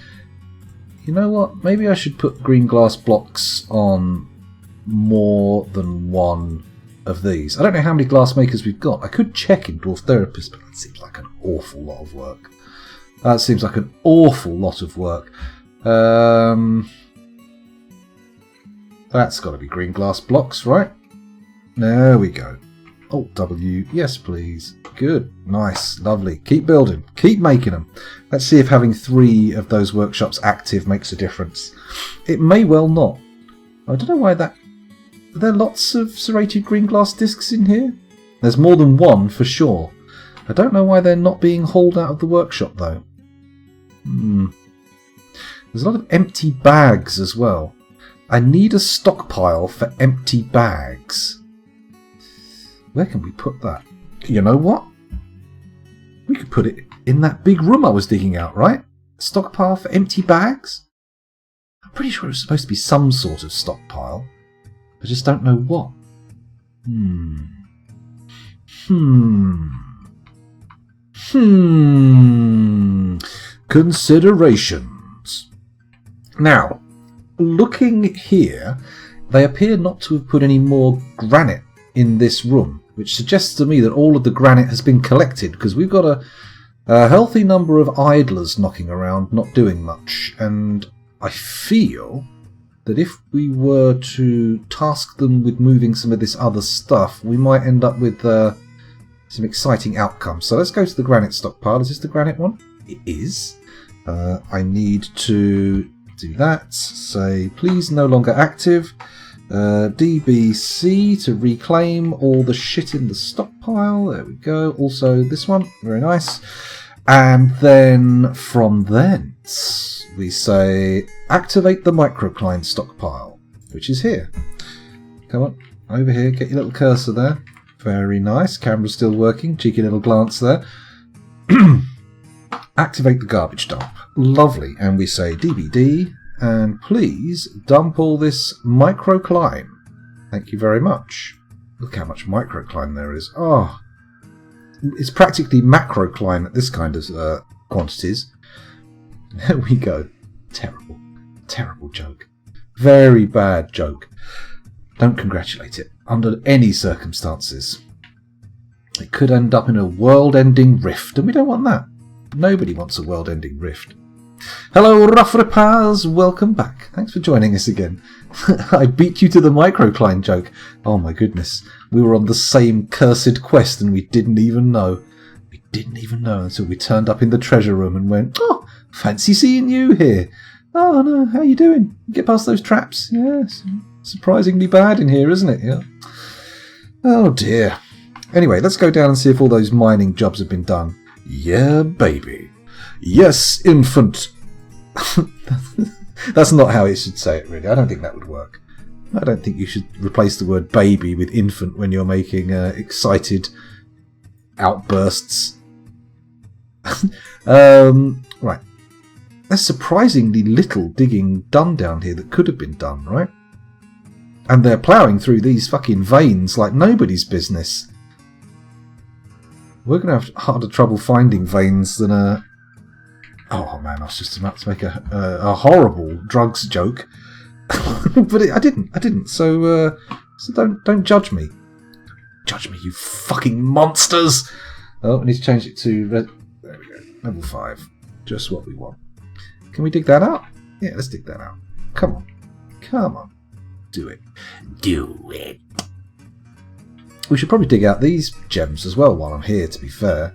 You know what? Maybe I should put green glass blocks on more than one of these. I don't know how many glass makers we've got. I could check in Dwarf Therapist, but that seems like an awful lot of work. That's got to be green glass blocks, right? There we go. Alt W. Yes, please. Good. Nice. Lovely. Keep building. Keep making them. Let's see if having 3 of those workshops active makes a difference. It may well not. I don't know why that... Are there lots of serrated green glass discs in here? There's more than one for sure. I don't know why they're not being hauled out of the workshop though. There's a lot of empty bags as well. I need a stockpile for empty bags. Where can we put that? You know what? We could put it in that big room I was digging out, right? Stockpile for empty bags? I'm pretty sure it was supposed to be some sort of stockpile. I just don't know what. Considerations. Now, looking here, they appear not to have put any more granite in this room, which suggests to me that all of the granite has been collected, because we've got a healthy number of idlers knocking around, not doing much, and I feel that if we were to task them with moving some of this other stuff, we might end up with some exciting outcomes. So let's go to the granite stockpile. Is this the granite one? It is. I need to do that. Say, please no longer active. DBC to reclaim all the shit in the stockpile. There we go. Also this one. Very nice. And then from thence, we say activate the microcline stockpile, which is here. Come on, over here. Get your little cursor there. Very nice. Camera's still working. Cheeky little glance there. Activate the garbage dump. Lovely. And we say DBD. And please dump all this microcline. Thank you very much. Look how much microcline there is. Oh, it's practically macrocline at this kind of quantities. There we go. Terrible. Terrible joke. Very bad joke. Don't congratulate it. Under any circumstances. It could end up in a world-ending rift, and we don't want that. Nobody wants a world-ending rift. Hello, Rough Repairs. Welcome back. Thanks for joining us again. I beat you to the microcline joke. Oh my goodness. We were on the same cursed quest and we didn't even know. We didn't even know until we turned up in the treasure room and went, oh, fancy seeing you here. Oh no, how you doing? Get past those traps? Yes. Surprisingly bad in here, isn't it? Yeah. Oh dear. Anyway, let's go down and see if all those mining jobs have been done. Yeah, baby. Yes, infant. That's not how it should say it, really. I don't think that would work. I don't think you should replace the word baby with infant when you're making excited outbursts. Right. There's surprisingly little digging done down here that could have been done, right? And they're ploughing through these fucking veins like nobody's business. We're going to have harder trouble finding veins than a... Oh man, I was just about to make a horrible drugs joke. But I didn't. So don't judge me. Judge me, you fucking monsters! Oh, I need to change it to... There we go. Level 5. Just what we want. Can we dig that out? Yeah, let's dig that out. Come on. Come on. Do it. Do it. We should probably dig out these gems as well while I'm here, to be fair.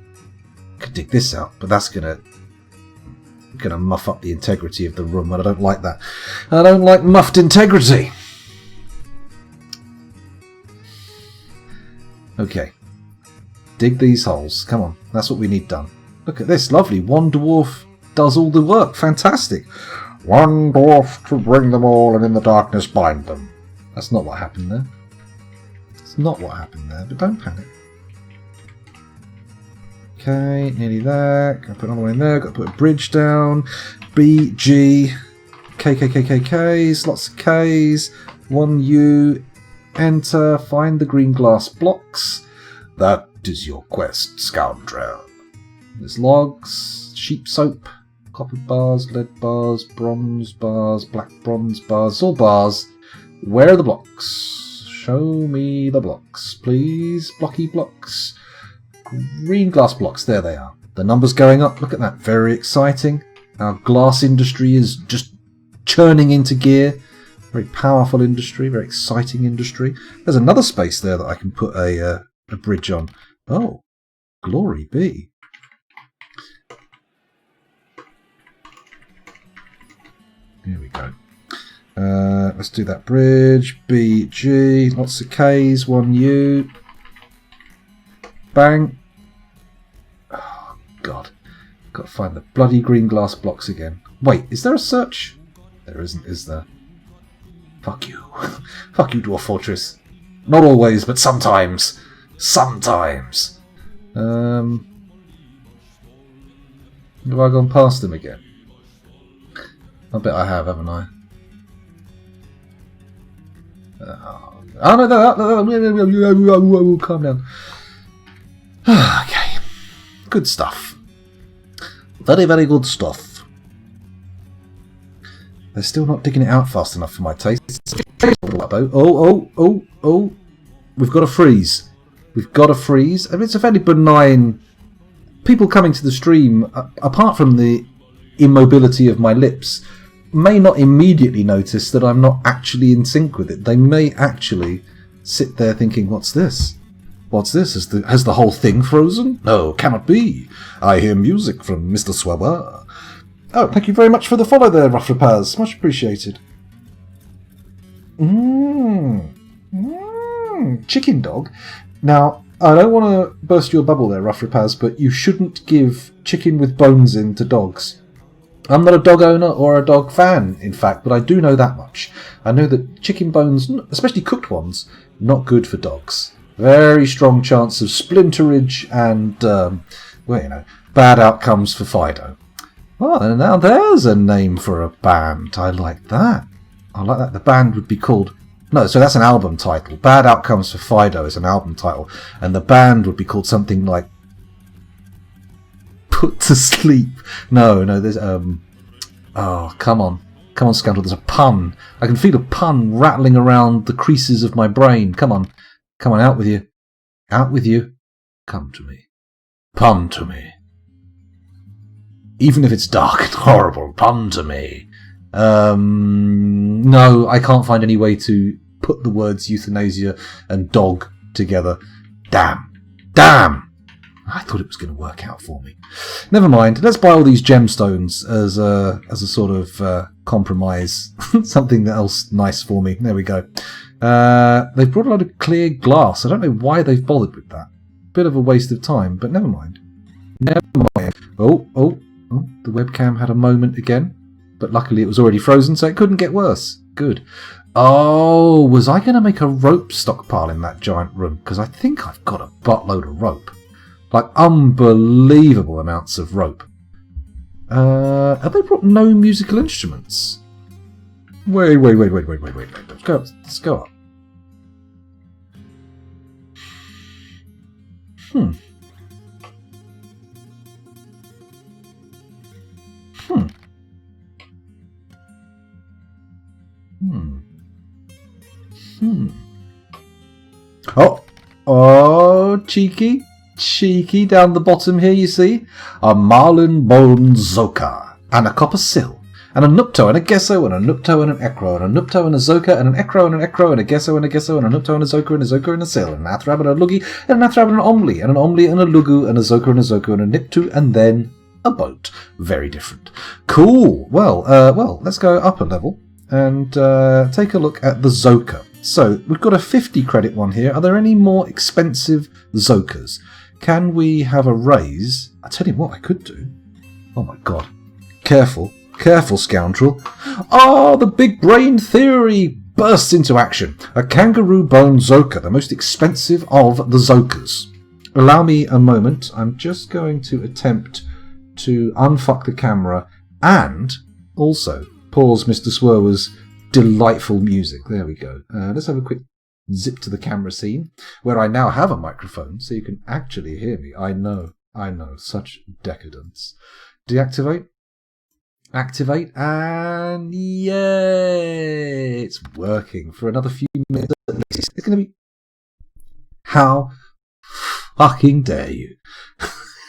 Could dig this out, but that's gonna muff up the integrity of the room, and I don't like that. I don't like muffed integrity. Okay. Dig these holes. Come on. That's what we need done. Look at this. Lovely. One dwarf does all the work. Fantastic. One dwarf to bring them all, and in the darkness bind them. That's not what happened there. It's not what happened there, but don't panic. Okay, nearly there. Got to put another one in there. Got to put a bridge down. B, G, K, K, K, K, Ks. Lots of Ks. 1 U. Enter. Find the green glass blocks. That is your quest, scoundrel. There's logs, sheep soap, copper bars, lead bars, bronze bars, black bronze bars, all bars. Where are the blocks? Show me the blocks, please. Blocky blocks. Green glass blocks, there they are. The numbers going up, look at that, very exciting. Our glass industry is just churning into gear. Very powerful industry, very exciting industry. There's another space there that I can put a bridge on. Oh, glory be. Here we go. Let's do that bridge. B, G, lots of Ks, 1 U. Bang. Oh, God. Got to find the bloody green glass blocks again. Wait, is there a search? There isn't, is there? Fuck you. Fuck you, Dwarf Fortress. Not always, but sometimes. Sometimes. Have I gone past them again? I bet I have, haven't I? Oh no, calm down. Okay. Good stuff. Very, very good stuff. They're still not digging it out fast enough for my taste. Oh. We've got a freeze. We've got a freeze. I mean, it's a fairly benign... People coming to the stream, apart from the immobility of my lips, may not immediately notice that I'm not actually in sync with it. They may actually sit there thinking, what's this? What's this? Has the whole thing frozen? No, cannot be. I hear music from Mr. Swabber. Oh, thank you very much for the follow there, Rough Repairs. Much appreciated. Chicken dog. Now, I don't want to burst your bubble there, Rough Repairs, but you shouldn't give chicken with bones in to dogs. I'm not a dog owner or a dog fan, in fact, but I do know that much. I know that chicken bones, especially cooked ones, not good for dogs. Very strong chance of splinterage and, bad outcomes for Fido. Oh, and now there's a name for a band. I like that. I like that. The band would be called... No, so that's an album title. Bad Outcomes for Fido is an album title. And the band would be called something like... Put to Sleep. No, there's... Oh, come on. Come on, Scoundrel. There's a pun. I can feel a pun rattling around the creases of my brain. Come on. Come on, out with you. Out with you. Come to me. Pun to me. Even if it's dark and horrible, pun to me. No, I can't find any way to put the words euthanasia and dog together. Damn. I thought it was going to work out for me. Never mind. Let's buy all these gemstones as a sort of compromise. Something else nice for me. There we go. They've brought a lot of clear glass. I don't know why they've bothered with that. Bit of a waste of time, but never mind. Oh, the webcam had a moment again. But luckily it was already frozen, so it couldn't get worse. Good. Oh, was I going to make a rope stockpile in that giant room? Because I think I've got a buttload of rope. Like, unbelievable amounts of rope. Have they brought no musical instruments? Wait. Let's go up. Oh, cheeky down the bottom here, you see? A marlin bone zoka, and a copper sill, and a nupto, and a gesso, and a nupto, and an ekro, and a nupto, and a zoka, and an ekro, and an ekro, and a gesso, and a gesso, and a nupto, and a zoka, and a zoka, and a sill, and an athrab, and a lugi, and an athrab, and an omli, and an omli, and a lugu, and a zoka, and a zoka, and a niptu, and then a boat. Very different. Cool. Well, let's go up a level and take a look at the zoka. So, we've got a 50 credit one here. Are there any more expensive zokas? Can we have a raise? I tell you what I could do. Oh my god. Careful, scoundrel. Oh, the big brain theory bursts into action. A kangaroo bone zoka, the most expensive of the zokas. Allow me a moment. I'm just going to attempt to unfuck the camera and also pause Mr. Swerwer's delightful music. There we go. Let's have a quick zip to the camera scene where I now have a microphone so you can actually hear me. I know, such decadence. Deactivate, activate, and yay, it's working for another few minutes at least. It's going to be... How fucking dare you?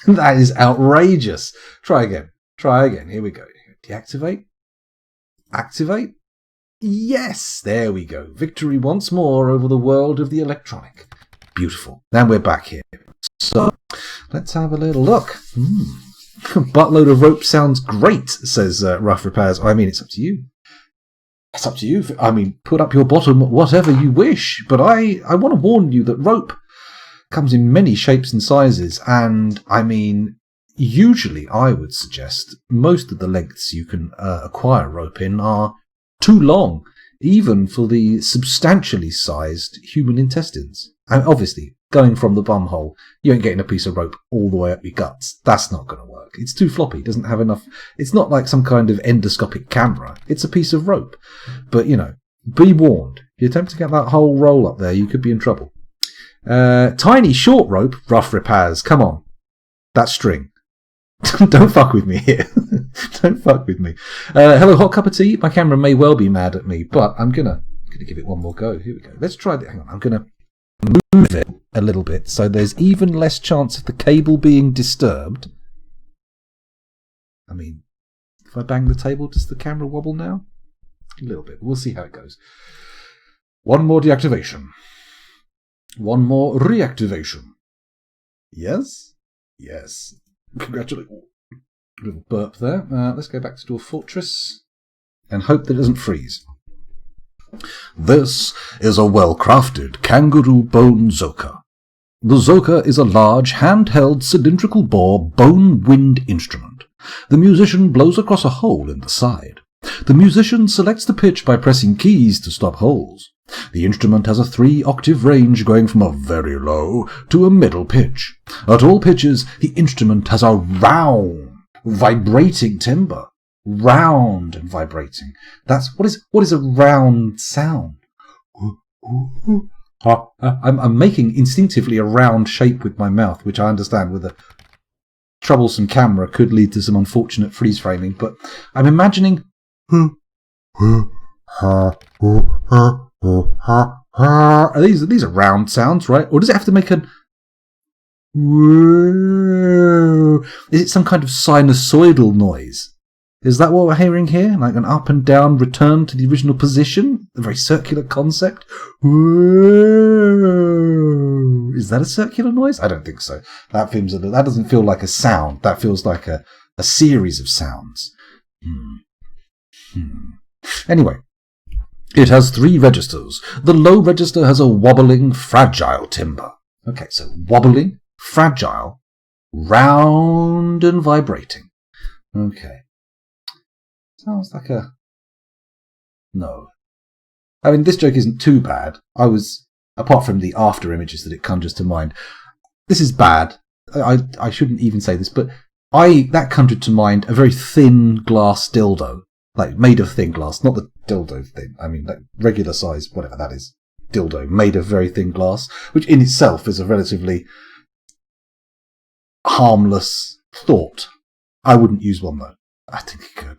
That is outrageous. Try again. Here we go. Deactivate, activate. Yes, there we go. Victory once more over the world of the electronic. Beautiful. And we're back here. So, let's have a little look. Buttload of rope sounds great, says Rough Repairs. I mean, it's up to you. It's up to you. I mean, put up your bottom whatever you wish. But I want to warn you that rope comes in many shapes and sizes. And, I mean, usually I would suggest most of the lengths you can acquire rope in are too long, even for the substantially sized human intestines. And obviously, going from the bumhole, you ain't getting a piece of rope all the way up your guts. That's not going to work. It's too floppy. It doesn't have enough. It's not like some kind of endoscopic camera. It's a piece of rope. But, be warned. If you attempt to get that whole roll up there, you could be in trouble. Tiny short rope, Rough Repairs. Come on. That string. Don't fuck with me here. Don't fuck with me. Hello, hot cup of tea. My camera may well be mad at me, but I'm gonna give it one more go. Here we go. Let's try it. Hang on. I'm gonna move it a little bit, so there's even less chance of the cable being disturbed. I mean, if I bang the table, does the camera wobble now? A little bit. We'll see how it goes. One more deactivation. One more reactivation. Yes? Yes. Congratulations. Little burp there. Let's go back to Dwarf Fortress and hope that it doesn't freeze. This is a well-crafted kangaroo bone zoka. The zoka is a large, handheld, cylindrical bore bone wind instrument. The musician blows across a hole in the side. The musician selects the pitch by pressing keys to stop holes. The instrument has a 3-octave range going from a very low to a middle pitch. At all pitches, the instrument has a round, vibrating timbre. Round and vibrating. That's what is a round sound? I'm making instinctively a round shape with my mouth, which I understand with a troublesome camera could lead to some unfortunate freeze framing, but I'm imagining these are round sounds, right? Or does it have to make a is it some kind of sinusoidal noise? Is that what we're hearing here? Like an up and down return to the original position? A very circular concept? Is that a circular noise? I don't think so. That doesn't feel like a sound. That feels like a series of sounds. Anyway, it has 3 registers. The low register has a wobbling, fragile timbre. Okay, so wobbling, fragile, round and vibrating. Okay. Sounds like a... No. I mean, this joke isn't too bad. Apart from the after images that it conjures to mind, this is bad. I shouldn't even say this, but that conjured to mind a very thin glass dildo. Like, made of thin glass. Not the dildo thing. I mean, like, regular size, whatever that is. Dildo. Made of very thin glass. Which in itself is a relatively harmless thought. I wouldn't use one, though. I think it could go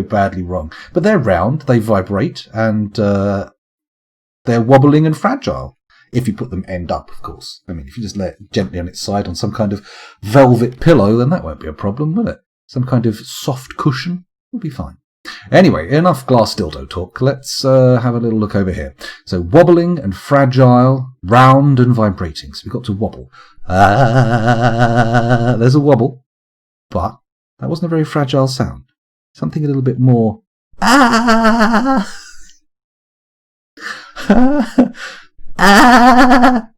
badly wrong. But they're round, they vibrate, and they're wobbling and fragile. If you put them end up, of course. I mean, if you just lay it gently on its side on some kind of velvet pillow, then that won't be a problem, will it? Some kind of soft cushion will be fine. Anyway, enough glass dildo talk. Let's have a little look over here. So, wobbling and fragile, round and vibrating. So we've got to wobble. There's a wobble, but that wasn't a very fragile sound. Something a little bit more... But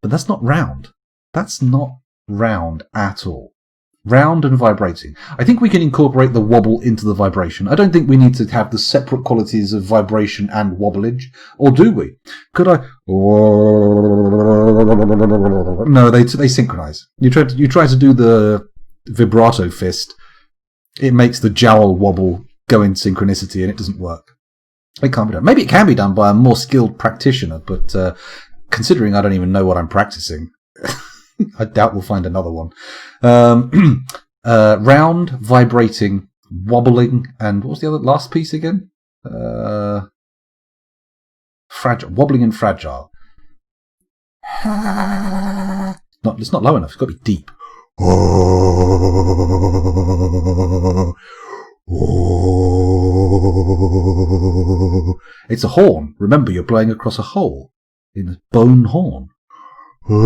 that's not round. That's not round at all. Round and vibrating. I think we can incorporate the wobble into the vibration. I don't think we need to have the separate qualities of vibration and wobblage. Or do we? Could I... No, they synchronize. You try to do the vibrato fist. It makes the jowl wobble go in synchronicity and it doesn't work. It can't be done. Maybe it can be done by a more skilled practitioner, but considering I don't even know what I'm practicing, I doubt we'll find another one. Round, vibrating, wobbling, and what was the last piece again? Fragile, wobbling and fragile. It's not low enough. It's got to be deep. It's a horn. Remember, you're blowing across a hole in a bone horn. We've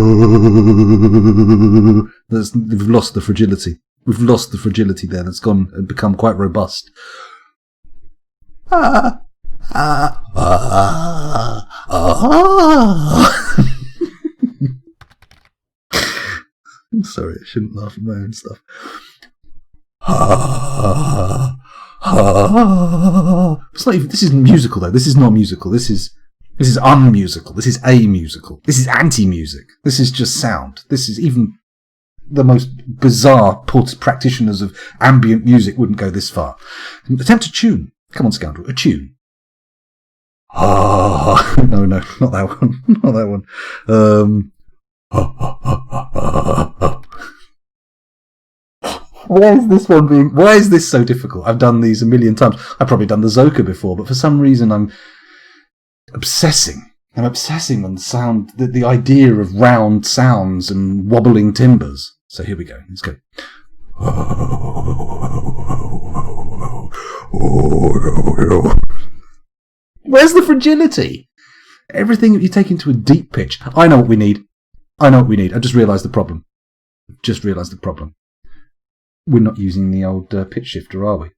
lost the fragility. We've lost the fragility there. That's gone and become quite robust. I'm sorry, I shouldn't laugh at my own stuff. It's not even, this isn't musical though. This is not musical. This is unmusical. This is amusical. This is anti-music. This is just sound. This is even the most bizarre practitioners of ambient music wouldn't go this far. Attempt a tune. Come on, scoundrel. A tune. No, not that one. Not that one. Why is this so difficult? I've done these a million times. I've probably done the Zoka before, but for some reason I'm obsessing I'm obsessing on the sound, the idea of round sounds and wobbling timbers. So here we go. Let's go. Where's the fragility? Everything you take into a deep pitch. I know what we need. I just realised the problem. We're not using the old pitch shifter, are we?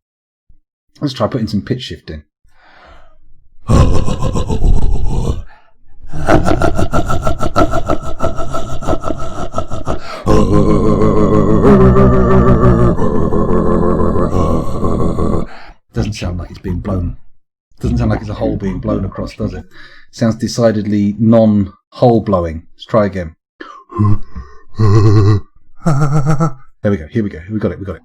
Let's try putting some pitch shift in. Doesn't sound like it's being blown. Doesn't sound like it's a hole being blown across, does it? Sounds decidedly non-hole blowing. Let's try again. Here we go. We got it.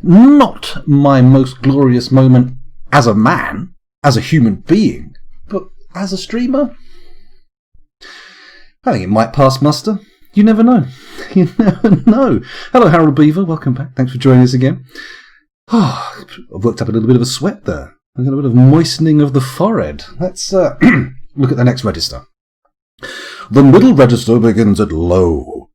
Not my most glorious moment as a man, as a human being, but as a streamer, I think it might pass muster. You never know. You never know. Hello, Harold Beaver. Welcome back. Thanks for joining us again. I've worked up a little bit of a sweat there. I've got a bit of moistening of the forehead. Let's look at the next register. The middle register begins at low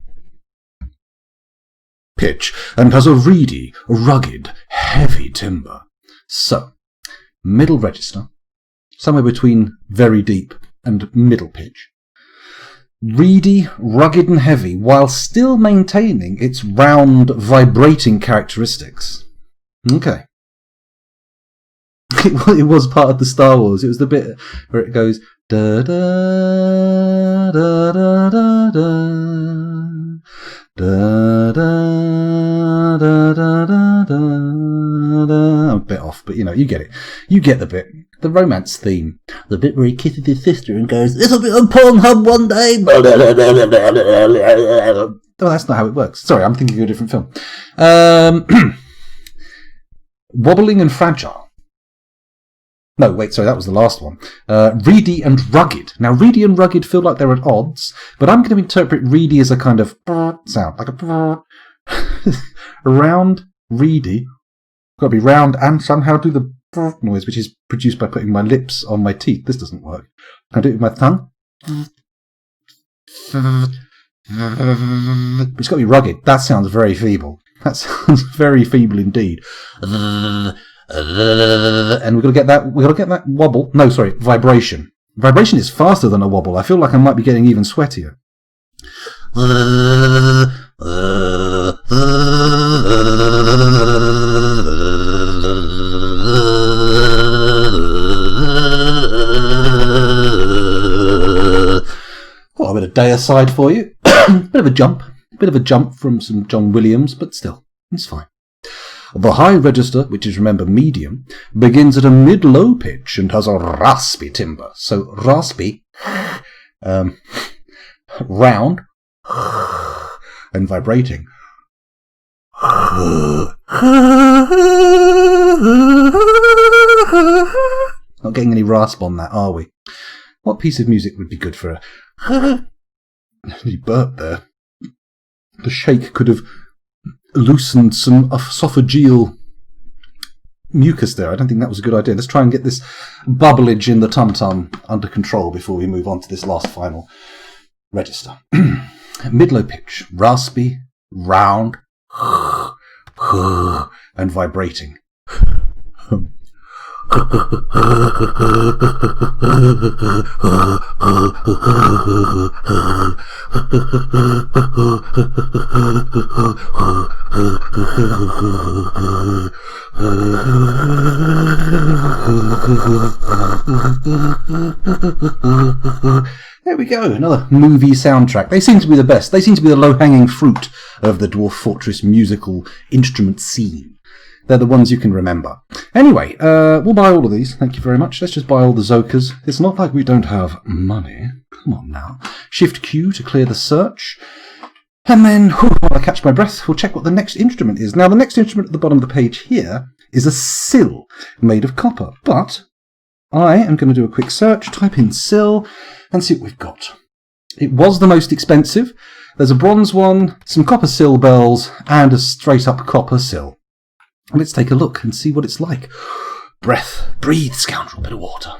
pitch and has a reedy, rugged, heavy timbre. So, middle register, somewhere between very deep and middle pitch. Reedy, rugged and heavy, while still maintaining its round, vibrating characteristics. Okay. It was part of the Star Wars. It was the bit where it goes da da da da da da da da da da da. I'm a bit off, but you get it. You get the bit. The romance theme. The bit where he kisses his sister and goes, "This'll be on Pornhub one day." Oh, that's not how it works. Sorry, I'm thinking of a different film. Wobbling and fragile. No, wait, sorry, that was the last one. Reedy and rugged. Now, reedy and rugged feel like they're at odds, but I'm going to interpret reedy as a kind of sound, like a round, reedy. Got to be round and somehow do the noise, which is produced by putting my lips on my teeth. This doesn't work. Can I do it with my tongue? It's got to be rugged. That sounds very feeble. That sounds very feeble indeed. And we've got to get that wobble. No, sorry, vibration. Vibration is faster than a wobble. I feel like I might be getting even sweatier. Oh, a bit of day aside for you. Bit of a jump from some John Williams, but still, it's fine. The high register, which is, remember, medium, begins at a mid-low pitch and has a raspy timbre. So, raspy, round, and vibrating. Not getting any rasp on that, are we? What piece of music would be good for a... You burped there. The shake could have loosened some esophageal mucus there. I don't think that was a good idea. Let's try and get this bubblage in the tum-tum under control before we move on to this last final register. Mid-low pitch, raspy, round, and vibrating. There we go, another movie soundtrack. They seem to be the best. They seem to be the low-hanging fruit of the Dwarf Fortress musical instrument scene. They're the ones you can remember. Anyway, we'll buy all of these. Thank you very much. Let's just buy all the Zokas. It's not like we don't have money. Come on now. Shift Q to clear the search. And then, while I catch my breath, we'll check what the next instrument is. Now, the next instrument at the bottom of the page here is a sill made of copper. But I am going to do a quick search, type in sill, and see what we've got. It was the most expensive. There's a bronze one, some copper sill bells, and a straight-up copper sill. Let's take a look and see what it's like. Breath. Breathe, scoundrel. Bit of water.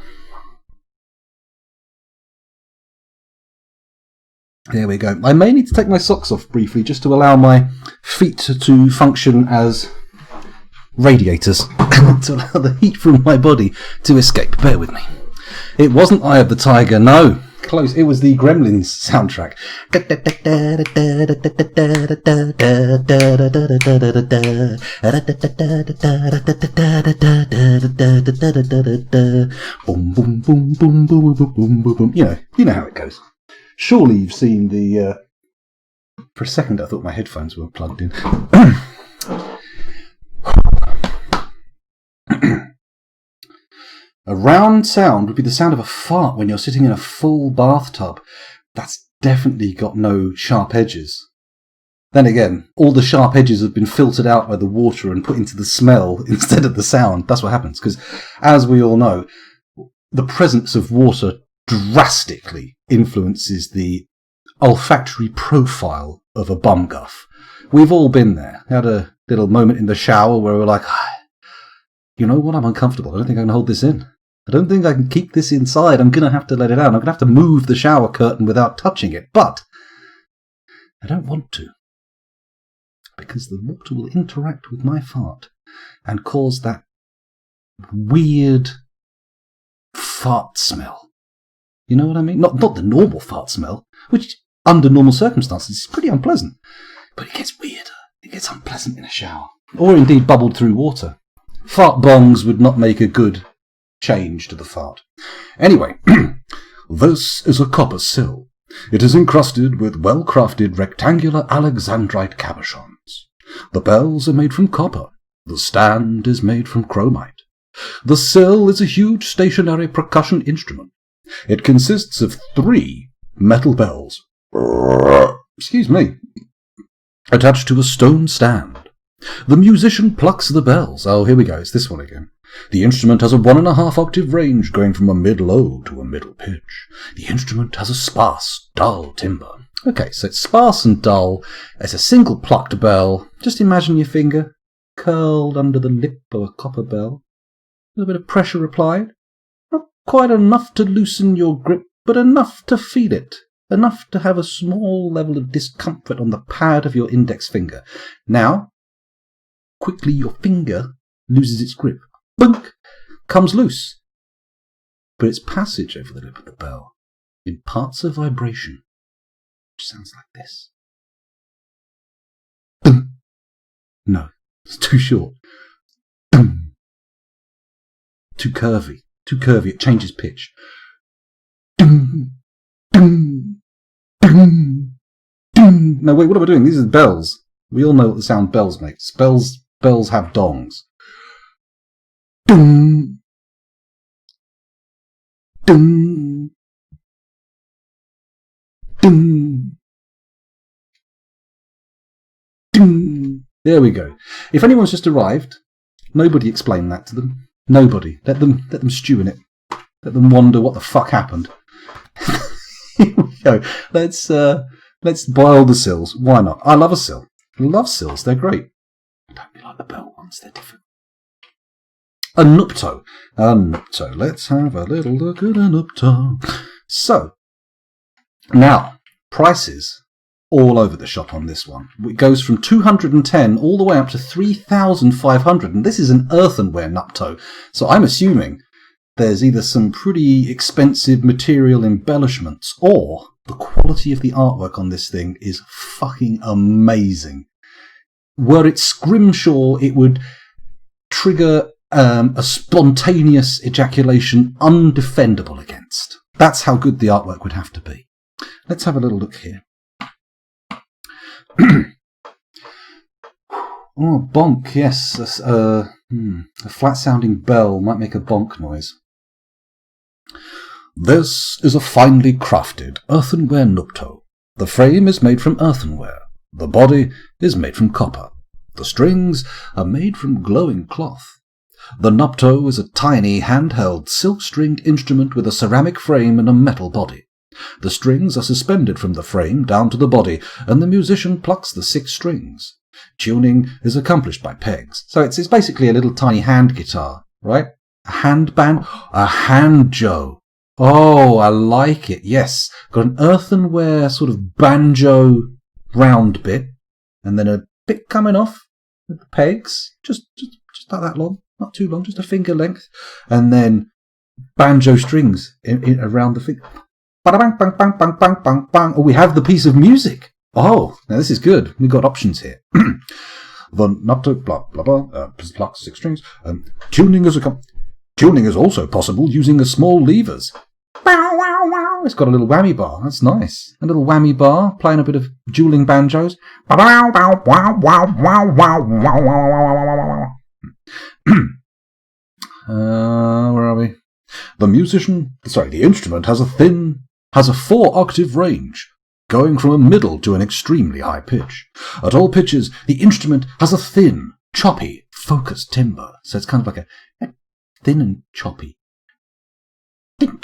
There we go. I may need to take my socks off briefly just to allow my feet to function as radiators to allow the heat from my body to escape. Bear with me. It wasn't Eye of the Tiger, no. Close. It was the Gremlins soundtrack. Boom, boom, boom, boom, boom, boom, boom, boom, boom. You know how it goes. Surely you've seen the... For a second I thought my headphones were plugged in. A round sound would be the sound of a fart when you're sitting in a full bathtub. That's definitely got no sharp edges. Then again, all the sharp edges have been filtered out by the water and put into the smell instead of the sound. That's what happens, because as we all know, the presence of water drastically influences the olfactory profile of a bum guff. We've all been there. We had a little moment in the shower where we're like, you know what, I'm uncomfortable. I don't think I can hold this in. I don't think I can keep this inside. I'm going to have to let it out. I'm going to have to move the shower curtain without touching it. But I don't want to, because the water will interact with my fart and cause that weird fart smell. You know what I mean? Not the normal fart smell, which under normal circumstances is pretty unpleasant. But it gets weirder. It gets unpleasant in a shower. Or indeed bubbled through water. Fart bongs would not make a good change to the fart. Anyway, this is a copper sill. It is encrusted with well-crafted rectangular alexandrite cabochons. The bells are made from copper. The stand is made from chromite. The sill is a huge stationary percussion instrument. It consists of 3 metal bells, excuse me, attached to a stone stand. The musician plucks the bells. Oh, here we go. It's this one again. The instrument has a 1.5 octave range going from a mid-low to a middle pitch. The instrument has a sparse, dull timbre. Okay, so it's sparse and dull. It's a single plucked bell. Just imagine your finger curled under the lip of a copper bell. A little bit of pressure applied. Not quite enough to loosen your grip, but enough to feel it. Enough to have a small level of discomfort on the pad of your index finger. Now, quickly your finger loses its grip. Bunk! Comes loose. But its passage over the lip of the bell imparts a vibration, which sounds like this. Dum. No, it's too short. Dum. Too curvy. It changes pitch. Dum. Dum. Dum. Dum. No, wait, what am I doing? These are the bells. We all know what the sound bells make. Bells have dongs. Dum. Dum. Dum. Dum. There we go. If anyone's just arrived, nobody explain that to them. Nobody. Let them stew in it. Let them wonder what the fuck happened. Here we go. Let's boil the sills. Why not? I love a sill. I love sills. They're great. I don't really like the bell ones. They're different. A nupto. Let's have a little look at a nupto. So, now, prices all over the shop on this one. It goes from 210 all the way up to 3,500, and this is an earthenware nupto. So I'm assuming there's either some pretty expensive material embellishments, or the quality of the artwork on this thing is fucking amazing. Were it Scrimshaw, it would trigger a spontaneous ejaculation undefendable against. That's how good the artwork would have to be. Let's have a little look here. Oh, bonk, yes. A flat-sounding bell might make a bonk noise. This is a finely crafted earthenware nupto. The frame is made from earthenware. The body is made from copper. The strings are made from glowing cloth. The nupto is a tiny, handheld, silk-stringed instrument with a ceramic frame and a metal body. The strings are suspended from the frame down to the body, and the musician plucks the 6 strings. Tuning is accomplished by pegs. So it's basically a little tiny hand guitar, right? A hand band? A hanjo. Oh, I like it, yes. Got an earthenware sort of banjo round bit, and then a bit coming off with the pegs, just about that long, not too long, just a finger length, and then banjo strings in around the finger. Bang, bang, bang, bang, bang, bang, bang. Oh, we have the piece of music. Oh, now this is good. We've got options here. The nupto, blah, blah, blah, plucks 6 strings. Tuning is also possible using a small levers. Wow, wow, wow. It's got a little whammy bar. That's nice. A little whammy bar, playing a bit of dueling banjos. Wow, wow, wow, wow, wow, wow, wow, wow, wow. Where are we? The instrument has a 4-octave range, going from a middle to an extremely high pitch. At all pitches, the instrument has a thin, choppy, focused timbre. So it's kind of like a thin and choppy. It's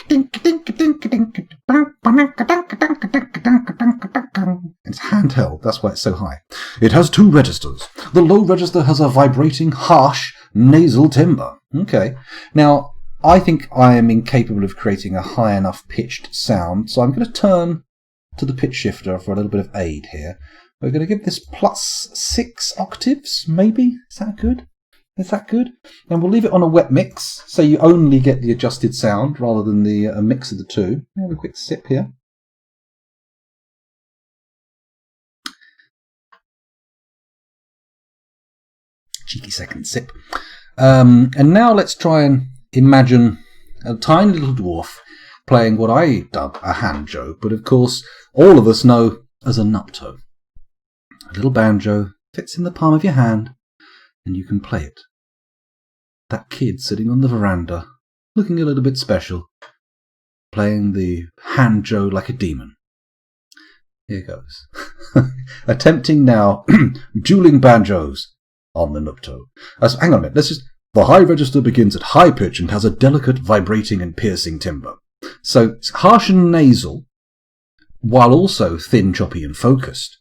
handheld, that's why it's so high. It has 2 registers. The low register has a vibrating, harsh, nasal timbre. Okay. Now, I think I am incapable of creating a high enough pitched sound, so I'm going to turn to the pitch shifter for a little bit of aid here. We're going to give this plus 6 octaves, maybe? Is that good? Is that good? And we'll leave it on a wet mix, so you only get the adjusted sound rather than the mix of the two. Have a quick sip here. Cheeky second sip. And now let's try and imagine a tiny little dwarf playing what I dub a hanjo, but of course all of us know as a nupto. A little banjo fits in the palm of your hand, and you can play it. That kid sitting on the veranda, looking a little bit special, playing the hanjo like a demon. Here goes. Attempting now dueling banjos on the nupto. Hang on a minute, the high register begins at high pitch and has a delicate, vibrating and piercing timbre. So it's harsh and nasal, while also thin, choppy and focused.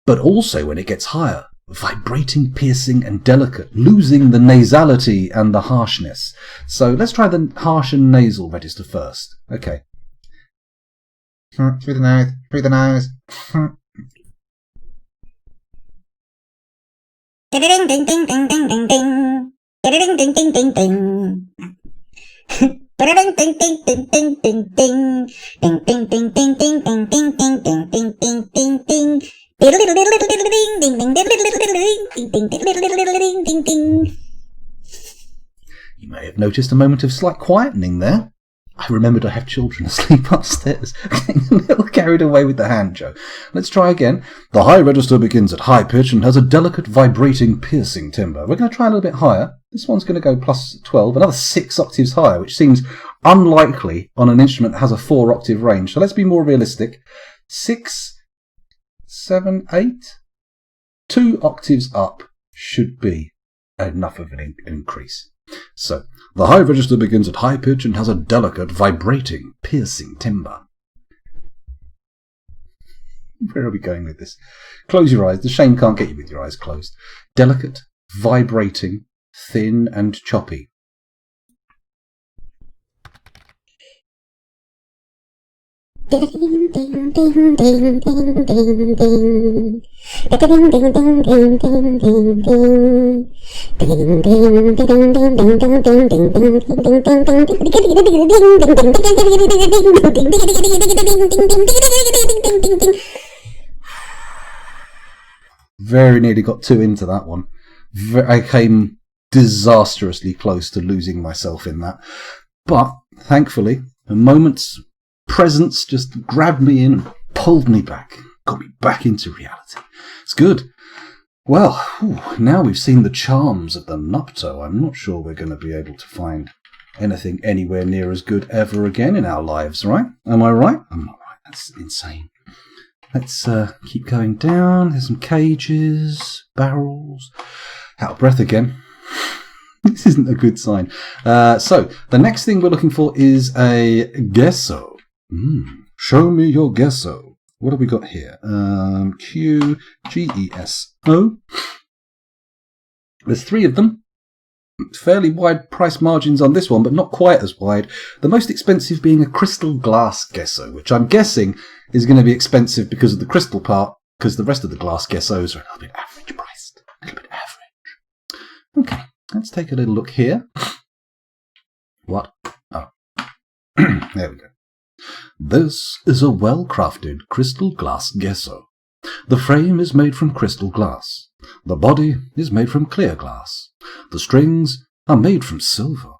But also, when it gets higher, vibrating, piercing and delicate, losing the nasality and the harshness. So let's try the harsh and nasal register first. Okay. Through the nose, through the nose. Ding ding ding ding ding ding ding. Ding ding ding ding ding. Ding ding ding ding ding ding ding. Ding ding ding ding ding ding ding ding ding ding ding ding ding. You may have noticed a moment of slight quietening there. I remembered I have children asleep upstairs, getting a little carried away with the hanjo. Let's try again. The high register begins at high pitch and has a delicate, vibrating, piercing timbre. We're going to try a little bit higher. This one's going to go plus 12, another 6 octaves higher, which seems unlikely on an instrument that has a 4-octave range. So let's be more realistic. 6, 7, 8. 2 octaves up should be enough of an increase. So, the high register begins at high pitch and has a delicate, vibrating, piercing timbre. Where are we going with this? Close your eyes. The shame can't get you with your eyes closed. Delicate, vibrating, thin and choppy. Ding ding ding ding ding ding ding ding. Ding ding ding ding ding ding ding ding. Ding ding ding ding ding ding ding ding ding ding. Very nearly got 2 into that one. I came disastrously close to losing myself in that. But, thankfully, a moment's presence just grabbed me in and pulled me back, got me back into reality. It's good. Well, now we've seen the charms of the nupto, I'm not sure we're going to be able to find anything anywhere near as good ever again in our lives, right? Am I right? I'm not right. That's insane. Let's keep going down. There's some cages, barrels. Out of breath again. This isn't a good sign. So, the next thing we're looking for is a gesso. Show me your gesso. What have we got here? Q-G-E-S-O. There's 3 of them. Fairly wide price margins on this one, but not quite as wide. The most expensive being a crystal glass gesso, which I'm guessing is going to be expensive because of the crystal part, because the rest of the glass gessos are a little bit average priced. A little bit average. Okay, let's take a little look here. What? Oh. There we go. This is a well-crafted crystal glass gesso. The frame is made from crystal glass. The body is made from clear glass. The strings are made from silver.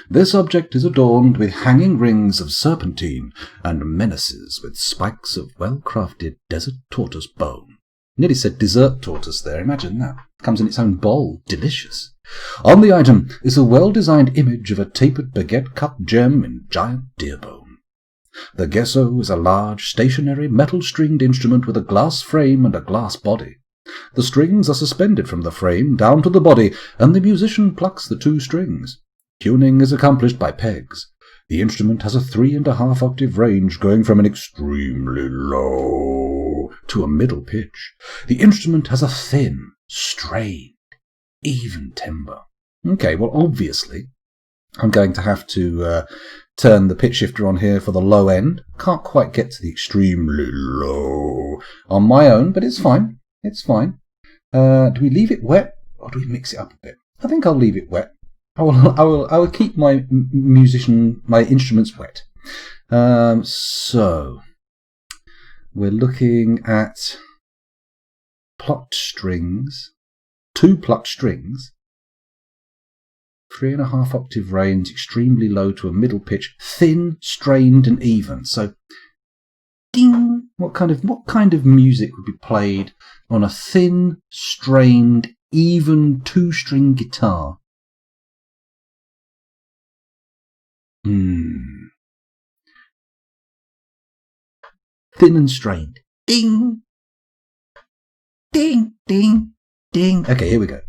This object is adorned with hanging rings of serpentine and menaces with spikes of well-crafted desert tortoise bone. Nearly said dessert tortoise there, imagine that. Comes in its own bowl, delicious. On the item is a well-designed image of a tapered baguette cut gem in giant deer bone. The gesso is a large, stationary, metal-stringed instrument with a glass frame and a glass body. The strings are suspended from the frame down to the body, and the musician plucks the 2 strings. Tuning is accomplished by pegs. The instrument has a 3.5 octave range going from an extremely low to a middle pitch. The instrument has a thin, strained, even timbre. Okay, well, obviously, I'm going to have to turn the pitch shifter on here for the low end. Can't quite get to the extremely low on my own, but it's fine. It's fine. Do we leave it wet or do we mix it up a bit? I think I'll leave it wet. I will keep my instruments wet. So we're looking at plucked strings, 2 plucked strings, 3.5 octave range, extremely low to a middle pitch, thin, strained, and even. So, ding. What kind of music would be played on a thin, strained, even 2-string guitar? Thin and strained. Ding. Ding, ding, ding. Okay, here we go.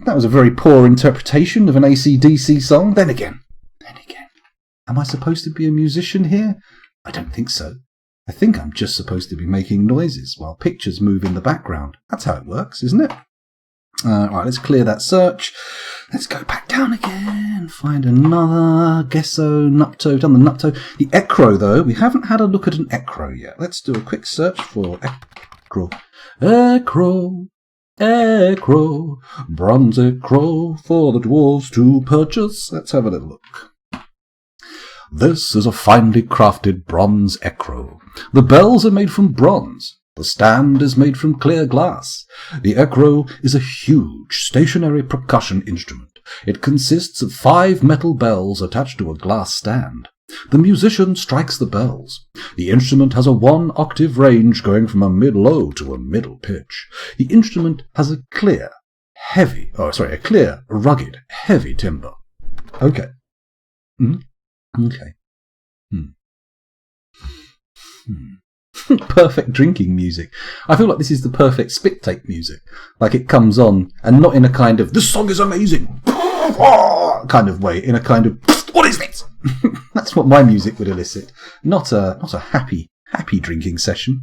That was a very poor interpretation of an AC/DC song. Then again, am I supposed to be a musician here? I don't think so. I think I'm just supposed to be making noises while pictures move in the background. That's how it works, isn't it? Right, let's clear that search. Let's go back down again. Find another gesso, nupto. Done the nupto. The ecro, though, we haven't had a look at an ecro yet. Let's do a quick search for ecro. Ecro. Bronze ecro for the dwarves to purchase. Let's have a little look. This is a finely crafted bronze ecro. The bells are made from bronze. The stand is made from clear glass. The ecro is a huge stationary percussion instrument. It consists of 5 metal bells attached to a glass stand. The musician strikes the bells. The instrument has a 1-octave range going from a mid-low to a middle pitch. The instrument has a clear, rugged, heavy timbre. Okay. Okay. Perfect drinking music. I feel like this is the perfect spit take music. Like it comes on, and not in a kind of, this song is amazing, kind of way, in a kind of, what is this? That's what my music would elicit. Not a happy drinking session.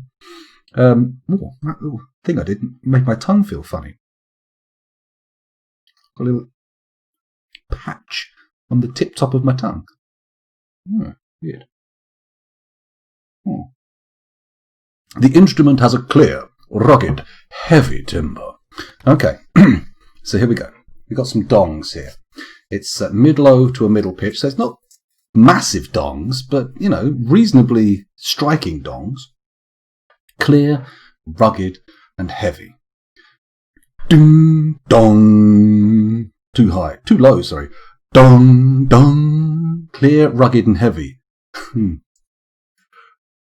That thing I did made my tongue feel funny. Got a little patch on the tip-top of my tongue. Weird. The instrument has a clear, rugged, heavy timbre. Okay, so here we go. We've got some dongs here. It's mid-low to a middle pitch, so it's not massive dongs, but, reasonably striking dongs. Clear, rugged, and heavy. Ding, dong. Too low, sorry. Dong, dong. Clear, rugged, and heavy.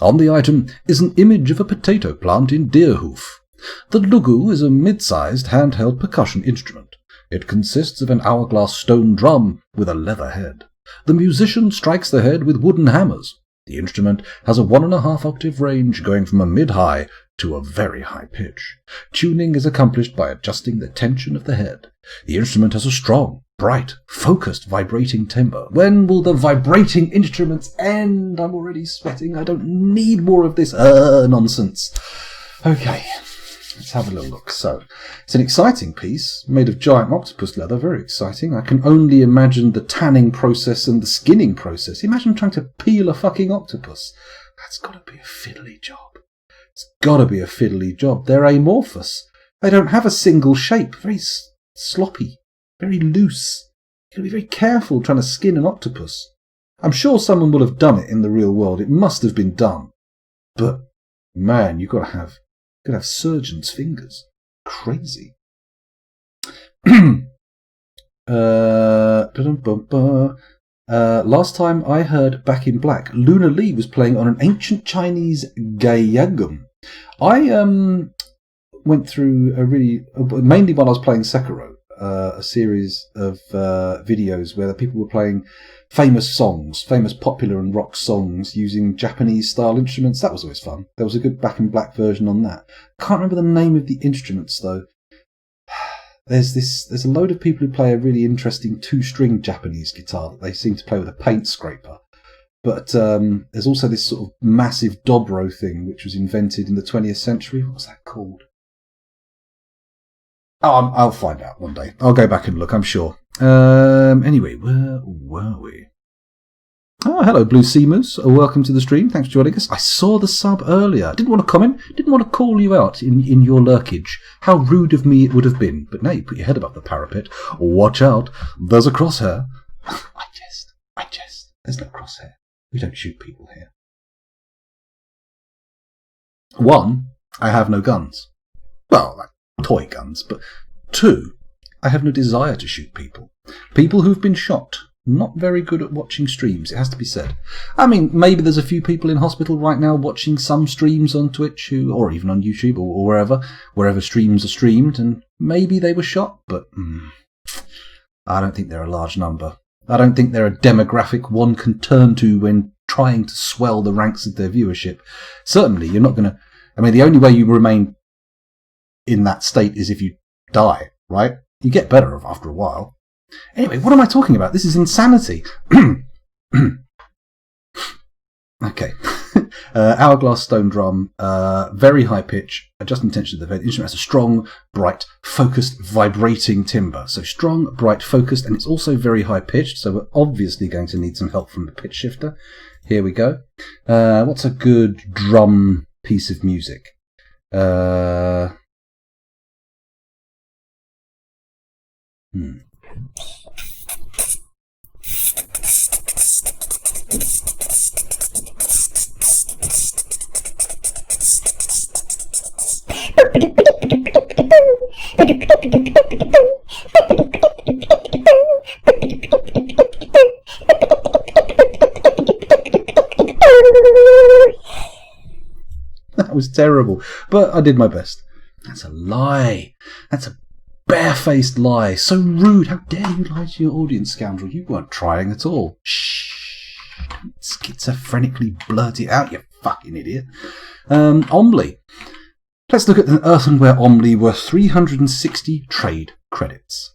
On the item is an image of a potato plant in Deerhoof. The lugu is a mid-sized handheld percussion instrument. It consists of an hourglass stone drum with a leather head. The musician strikes the head with wooden hammers. The instrument has a 1.5 octave range going from a mid-high to a very high pitch. Tuning is accomplished by adjusting the tension of the head. The instrument has a strong, bright, focused, vibrating timbre. When will the vibrating instruments end? I'm already sweating. I don't need more of this nonsense. Okay, let's have a little look. So, it's an exciting piece, made of giant octopus leather, very exciting. I can only imagine the tanning process and the skinning process. Imagine trying to peel a fucking octopus. That's got to be a fiddly job. It's got to be a fiddly job. They're amorphous. They don't have a single shape. Very sloppy, very loose. You've got to be very careful trying to skin an octopus. I'm sure someone will have done it in the real world. It must have been done. But, man, you've got to have surgeon's fingers. Crazy. Last time I heard Back in Black, Luna Lee was playing on an ancient Chinese gayagum. I went through mainly while I was playing Sekiro, a series of videos where the people were playing famous songs, famous popular and rock songs using Japanese style instruments. That was always fun. There was a good Back in Black version on that. Can't remember the name of the instruments though. There's a load of people who play a really interesting 2-string Japanese guitar that they seem to play with a paint scraper. But there's also this sort of massive dobro thing which was invented in the 20th century. What was that called? Oh, I'll find out one day. I'll go back and look, I'm sure. Anyway, where were we? Oh, hello, Blue Seamers. Welcome to the stream. Thanks for joining us. I saw the sub earlier. Didn't want to comment. Didn't want to call you out in your lurkage. How rude of me it would have been. But now you put your head above the parapet. Watch out. There's a crosshair. I jest. There's no crosshair. We don't shoot people here. 1, I have no guns. Well, like toy guns. But 2, I have no desire to shoot people. People who've been shot. Not very good at watching streams, it has to be said. I mean, maybe there's a few people in hospital right now watching some streams on Twitch or even on YouTube or wherever streams are streamed, and maybe they were shot, but I don't think they're a large number. I don't think they're a demographic one can turn to when trying to swell the ranks of their viewership. Certainly, you're not going to... I mean, the only way you remain in that state is if you die, right? You get better after a while. Anyway, what am I talking about? This is insanity. Okay. Hourglass stone drum, very high pitch, adjusting tension of the instrument has a strong, bright, focused, vibrating timbre. So strong, bright, focused, and it's also very high pitched, so we're obviously going to need some help from the pitch shifter. Here we go. What's a good drum piece of music? That was terrible, but I did my best. That's a lie. That's a barefaced lie. So rude. How dare you lie to your audience, scoundrel? You weren't trying at all. Shh. Don't schizophrenically blurt it out, you fucking idiot. Omley. Let's look at an earthenware Omley worth 360 trade credits.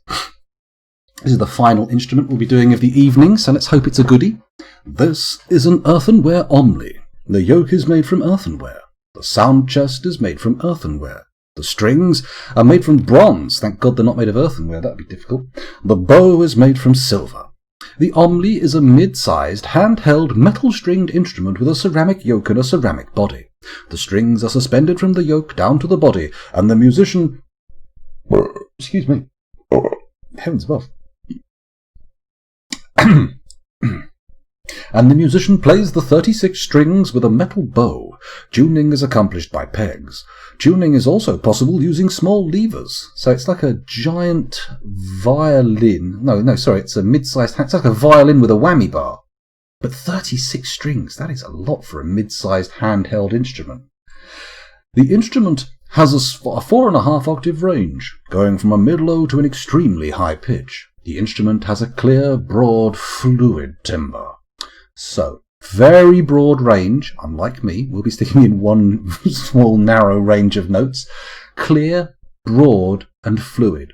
This is the final instrument we'll be doing of the evening, so let's hope it's a goodie. This is an earthenware Omley. The yoke is made from earthenware. The sound chest is made from earthenware. The strings are made from bronze. Thank God they're not made of earthenware. That would be difficult. The bow is made from silver. The Omley is a mid-sized, handheld, metal-stringed instrument with a ceramic yoke and a ceramic body. The strings are suspended from the yoke down to the body, and the musician... Excuse me. Heavens above. And the musician plays the 36 strings with a metal bow. Tuning is accomplished by pegs. Tuning is also possible using small levers. So it's like a giant violin. No, sorry, it's a mid-sized... It's like a violin with a whammy bar. But 36 strings, that is a lot for a mid-sized handheld instrument. The instrument has a 4.5 octave range, going from a mid-low to an extremely high pitch. The instrument has a clear, broad, fluid timbre. So, very broad range, unlike me, we'll be sticking in one small, narrow range of notes. Clear, broad, and fluid.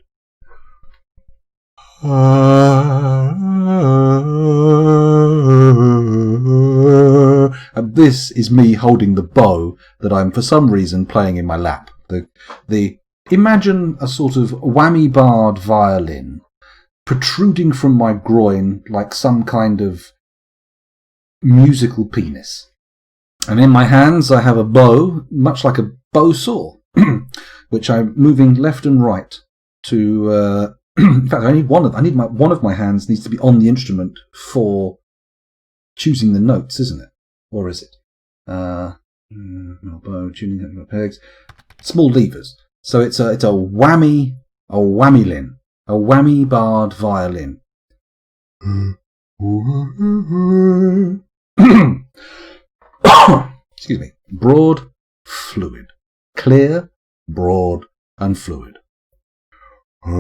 And this is me holding the bow that I'm for some reason playing in my lap. Imagine a sort of whammy barred violin protruding from my groin like some kind of musical penis. And in my hands I have a bow, much like a bow saw, which I'm moving left and right to. In fact, one of my hands needs to be on the instrument for choosing the notes, isn't it? Or is it? Bow, tuning pegs, small levers. So it's a whammy barred violin. Excuse me. Broad, fluid, clear, broad, and fluid. That's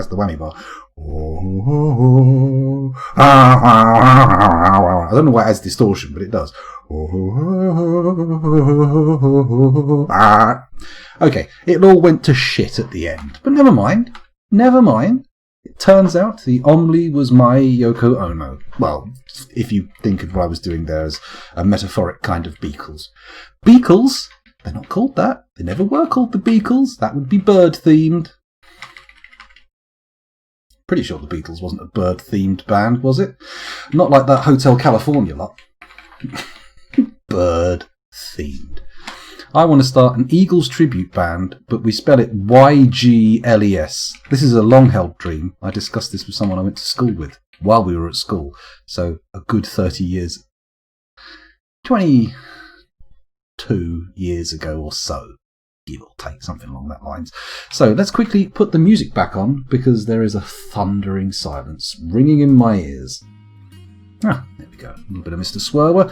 the whammy bar. I don't know why it adds distortion, but it does. Okay, it all went to shit at the end, but never mind. It turns out the Omli was my Yoko Ono. Well, if you think of what I was doing there as a metaphoric kind of Beatles. Beatles? They're not called that. They never were called the Beatles. That would be bird-themed. Pretty sure the Beatles wasn't a bird-themed band, was it? Not like that Hotel California lot. Bird-themed. I want to start an Eagles tribute band, but we spell it YGLES. This is a long-held dream. I discussed this with someone I went to school with while we were at school. So a good 30 years. 22 years ago or so. Give or take, something along that lines. So let's quickly put the music back on, because there is a thundering silence ringing in my ears. There we go. A little bit of Mr. Swerwer.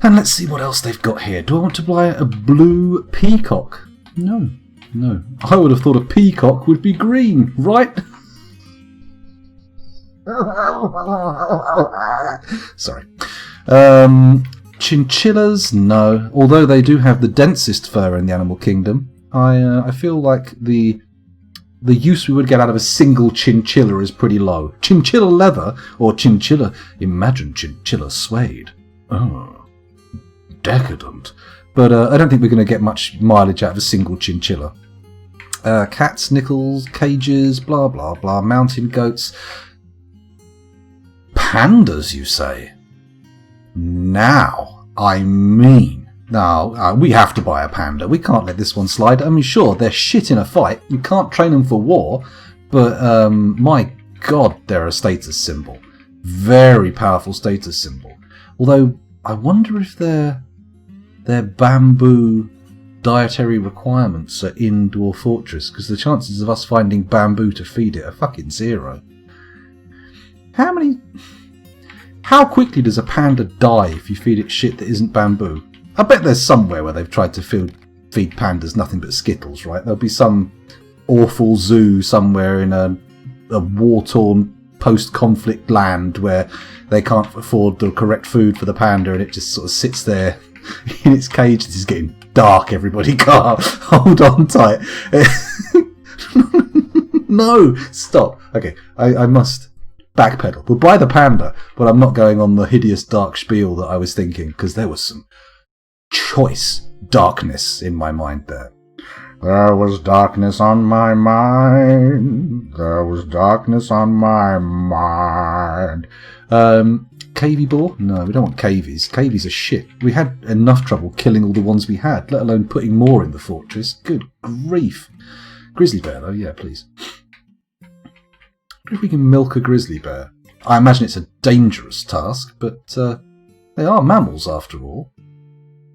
And let's see what else they've got here. Do I want to buy a blue peacock? No. I would have thought a peacock would be green, right? Sorry. Chinchillas? No. Although they do have the densest fur in the animal kingdom, I feel like the use we would get out of a single chinchilla is pretty low. Chinchilla leather or chinchilla... Imagine chinchilla suede. Oh. Decadent. But I don't think we're going to get much mileage out of a single chinchilla. Cats, nickels, cages, blah blah blah, mountain goats. Pandas, you say? Now, we have to buy a panda. We can't let this one slide. I mean, sure, they're shit in a fight. You can't train them for war. But, my God, they're a status symbol. Very powerful status symbol. Although, I wonder if their bamboo dietary requirements are in Dwarf Fortress, because the chances of us finding bamboo to feed it are fucking zero. How quickly does a panda die if you feed it shit that isn't bamboo? I bet there's somewhere where they've tried to feed pandas nothing but Skittles, right? There'll be some awful zoo somewhere in a war-torn post-conflict land where they can't afford the correct food for the panda, and it just sort of sits there in its cage. This is getting dark, everybody. Can't hold on tight. No, stop. Okay, I must backpedal. We'll buy the panda, but I'm not going on the hideous dark spiel that I was thinking, because there was some choice darkness in my mind there. There was darkness on my mind. There was darkness on my mind. Cavy boar? No, we don't want cavies. Cavies are shit. We had enough trouble killing all the ones we had, let alone putting more in the fortress. Good grief. Grizzly bear, though? Yeah, please. If we can milk a grizzly bear. I imagine it's a dangerous task, but they are mammals after all.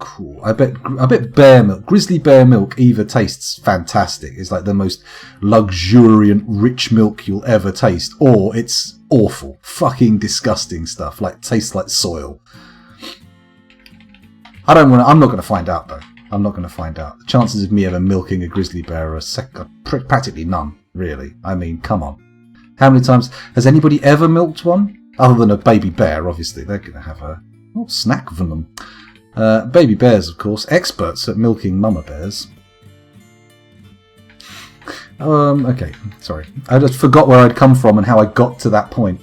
Cool. I bet bear milk, grizzly bear milk either tastes fantastic. It's like the most luxuriant, rich milk you'll ever taste, or it's awful, fucking disgusting stuff, like tastes like soil. I'm not going to find out though. I'm not going to find out. The chances of me ever milking a grizzly bear are practically none, really. I mean, come on. How many times has anybody ever milked one? Other than a baby bear, obviously. They're going to have a snack venom. Baby bears, of course, experts at milking mama bears. Okay, sorry. I just forgot where I'd come from and how I got to that point.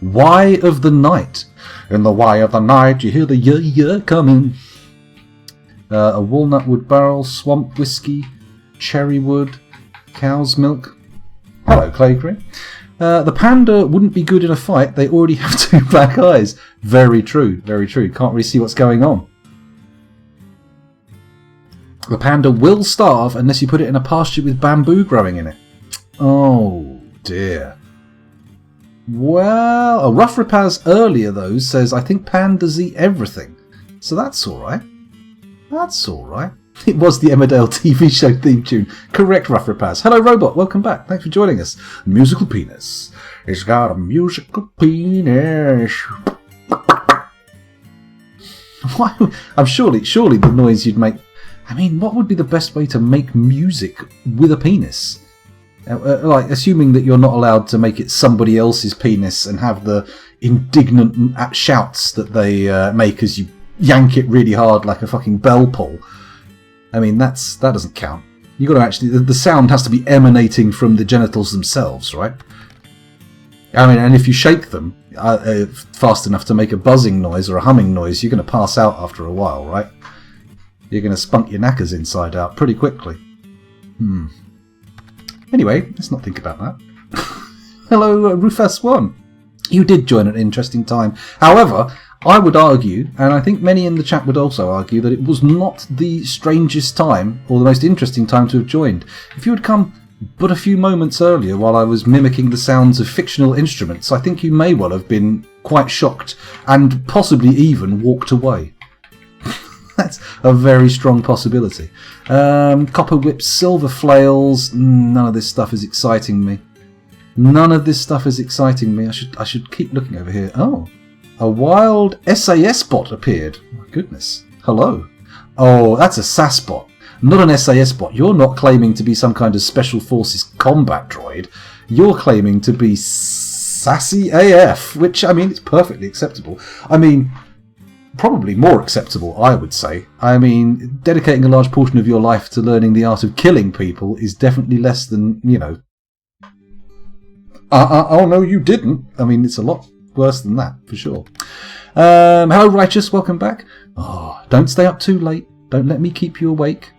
Why of the night? In the why of the night, you hear the yeah coming. A walnut wood barrel, swamp whiskey, cherry wood, cow's milk. Hello, Claygreen. The panda wouldn't be good in a fight. They already have 2 black eyes. Very true, very true. Can't really see what's going on. The panda will starve unless you put it in a pasture with bamboo growing in it. Oh, dear. Well, Rough Rapaz earlier, though, says, I think pandas eat everything. So that's alright. That's alright. It was the Emmerdale TV show theme tune. Correct, Rough Rapaz. Hello, Robot. Welcome back. Thanks for joining us. Musical penis. It's got a musical penis. Why? I'm surely the noise you'd make. I mean, what would be the best way to make music with a penis? Like, assuming that you're not allowed to make it somebody else's penis and have the indignant shouts that they make as you yank it really hard like a fucking bell pull. I mean, that doesn't count. You got to actually, the sound has to be emanating from the genitals themselves, right? I mean, and if you shake them fast enough to make a buzzing noise or a humming noise, you're going to pass out after a while, right? You're going to spunk your knackers inside out pretty quickly. Anyway, let's not think about that. Hello, Rufus1. You did join at an interesting time. However, I would argue, and I think many in the chat would also argue, that it was not the strangest time or the most interesting time to have joined. If you had come but a few moments earlier while I was mimicking the sounds of fictional instruments, I think you may well have been quite shocked and possibly even walked away. That's a very strong possibility. Copper whips, silver flails. None of this stuff is exciting me. None of this stuff is exciting me. I should keep looking over here. Oh, a wild SAS bot appeared. My goodness. Hello. Oh, that's a SAS bot, not an SAS bot. You're not claiming to be some kind of special forces combat droid. You're claiming to be sassy AF, which, I mean, it's perfectly acceptable. I mean, probably more acceptable, I would say. I mean, dedicating a large portion of your life to learning the art of killing people is definitely less than, you know... oh, no, you didn't. I mean, it's a lot worse than that, for sure. Hello, Righteous. Welcome back. Oh, don't stay up too late. Don't let me keep you awake.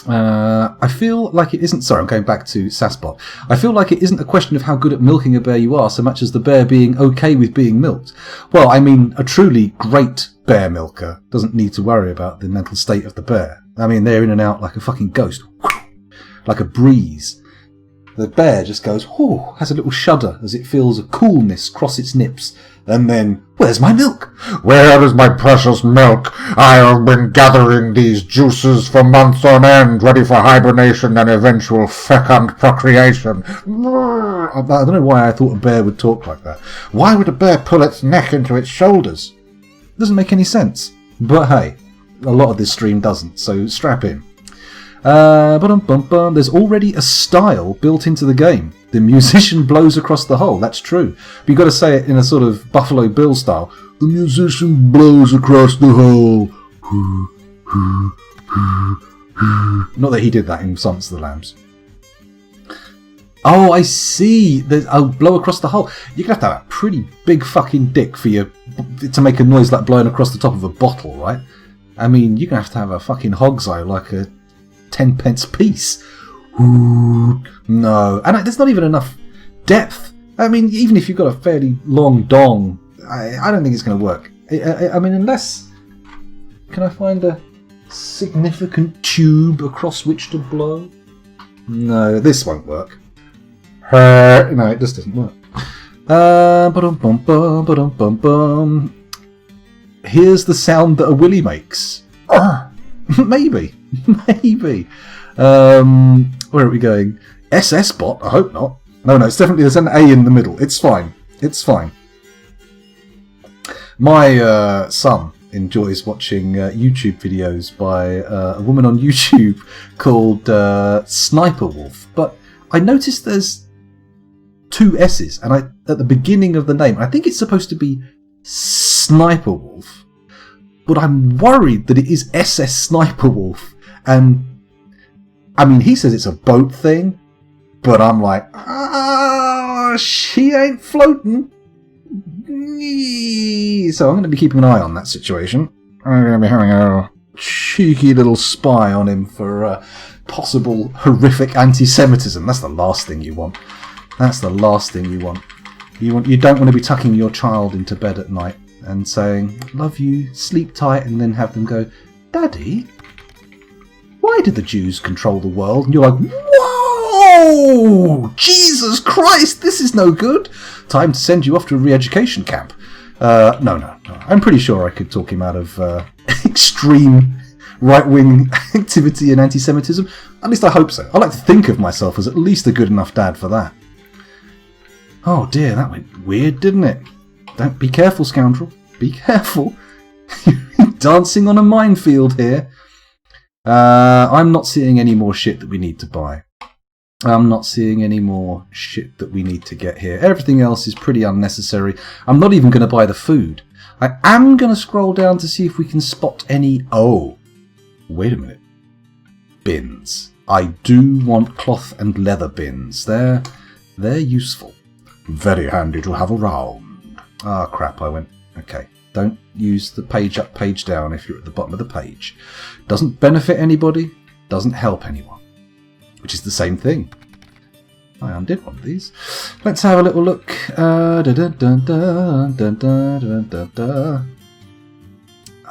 I feel like it isn't... Sorry, I'm going back to Sassbot. I feel like it isn't a question of how good at milking a bear you are so much as the bear being okay with being milked. Well, I mean, a truly great bear milker doesn't need to worry about the mental state of the bear. I mean, they're in and out like a fucking ghost. Like a breeze. The bear just goes, oh, has a little shudder as it feels a coolness cross its nips. And then, where's my milk? Where is my precious milk? I have been gathering these juices for months on end, ready for hibernation and eventual fecund procreation. I don't know why I thought a bear would talk like that. Why would a bear pull its neck into its shoulders? Doesn't make any sense. But hey, a lot of this stream doesn't, so strap in. There's already a style built into the game. The musician blows across the hole. That's true. But you've got to say it in a sort of Buffalo Bill style. The musician blows across the hole. Not that he did that in Silence of the Lambs. Oh, I see. I'll blow across the hole. You're going to have a pretty big fucking dick for you to make a noise like blowing across the top of a bottle, right? I mean, you're going to have a fucking hog's eye like a 10-pence piece. Ooh, no. And there's not even enough depth. I mean, even if you've got a fairly long dong, I don't think it's going to work. I mean, unless... Can I find a significant tube across which to blow? No, this won't work. No, it just doesn't work. here's the sound that a willy makes. Maybe. Where are we going? SS bot? I hope not. No, it's definitely, there's an A in the middle. It's fine. My son enjoys watching YouTube videos by a woman on YouTube called Sniper Wolf. But I noticed there's 2 S's, and at the beginning of the name, I think it's supposed to be Sniper Wolf, but I'm worried that it is SS Sniper Wolf. And I mean, he says it's a boat thing, but I'm like, she ain't floating. So I'm going to be keeping an eye on that situation. I'm going to be having a cheeky little spy on him for possible horrific anti-Semitism. That's the last thing you want. You don't want to be tucking your child into bed at night and saying, love you, sleep tight, and then have them go, Daddy, why did the Jews control the world? And you're like, whoa! Jesus Christ, this is no good. Time to send you off to a re-education camp. No. I'm pretty sure I could talk him out of extreme right-wing activity and anti-Semitism. At least I hope so. I like to think of myself as at least a good enough dad for that. Oh dear, that went weird, didn't it? Don't be careful, scoundrel. Be careful. You're dancing on a minefield here. I'm not seeing any more shit that we need to buy. I'm not seeing any more shit that we need to get here. Everything else is pretty unnecessary. I'm not even going to buy the food. I am going to scroll down to see if we can spot any... Oh, wait a minute. Bins. I do want cloth and leather bins. They're useful. Very handy to have around. Ah, crap, I went... Okay, don't use the page up, page down if you're at the bottom of the page. Doesn't benefit anybody, doesn't help anyone. Which is the same thing. I undid one of these. Let's have a little look. Are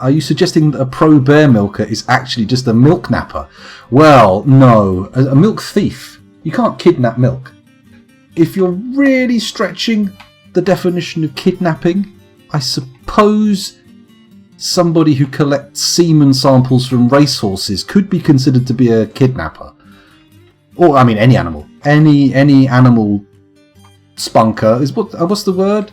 you suggesting that a pro bear milker is actually just a milk napper? Well, no. A milk thief. You can't kidnap milk. If you're really stretching the definition of kidnapping, I suppose somebody who collects semen samples from racehorses could be considered to be a kidnapper. Or, I mean, any animal. Any animal spunker is what's the word?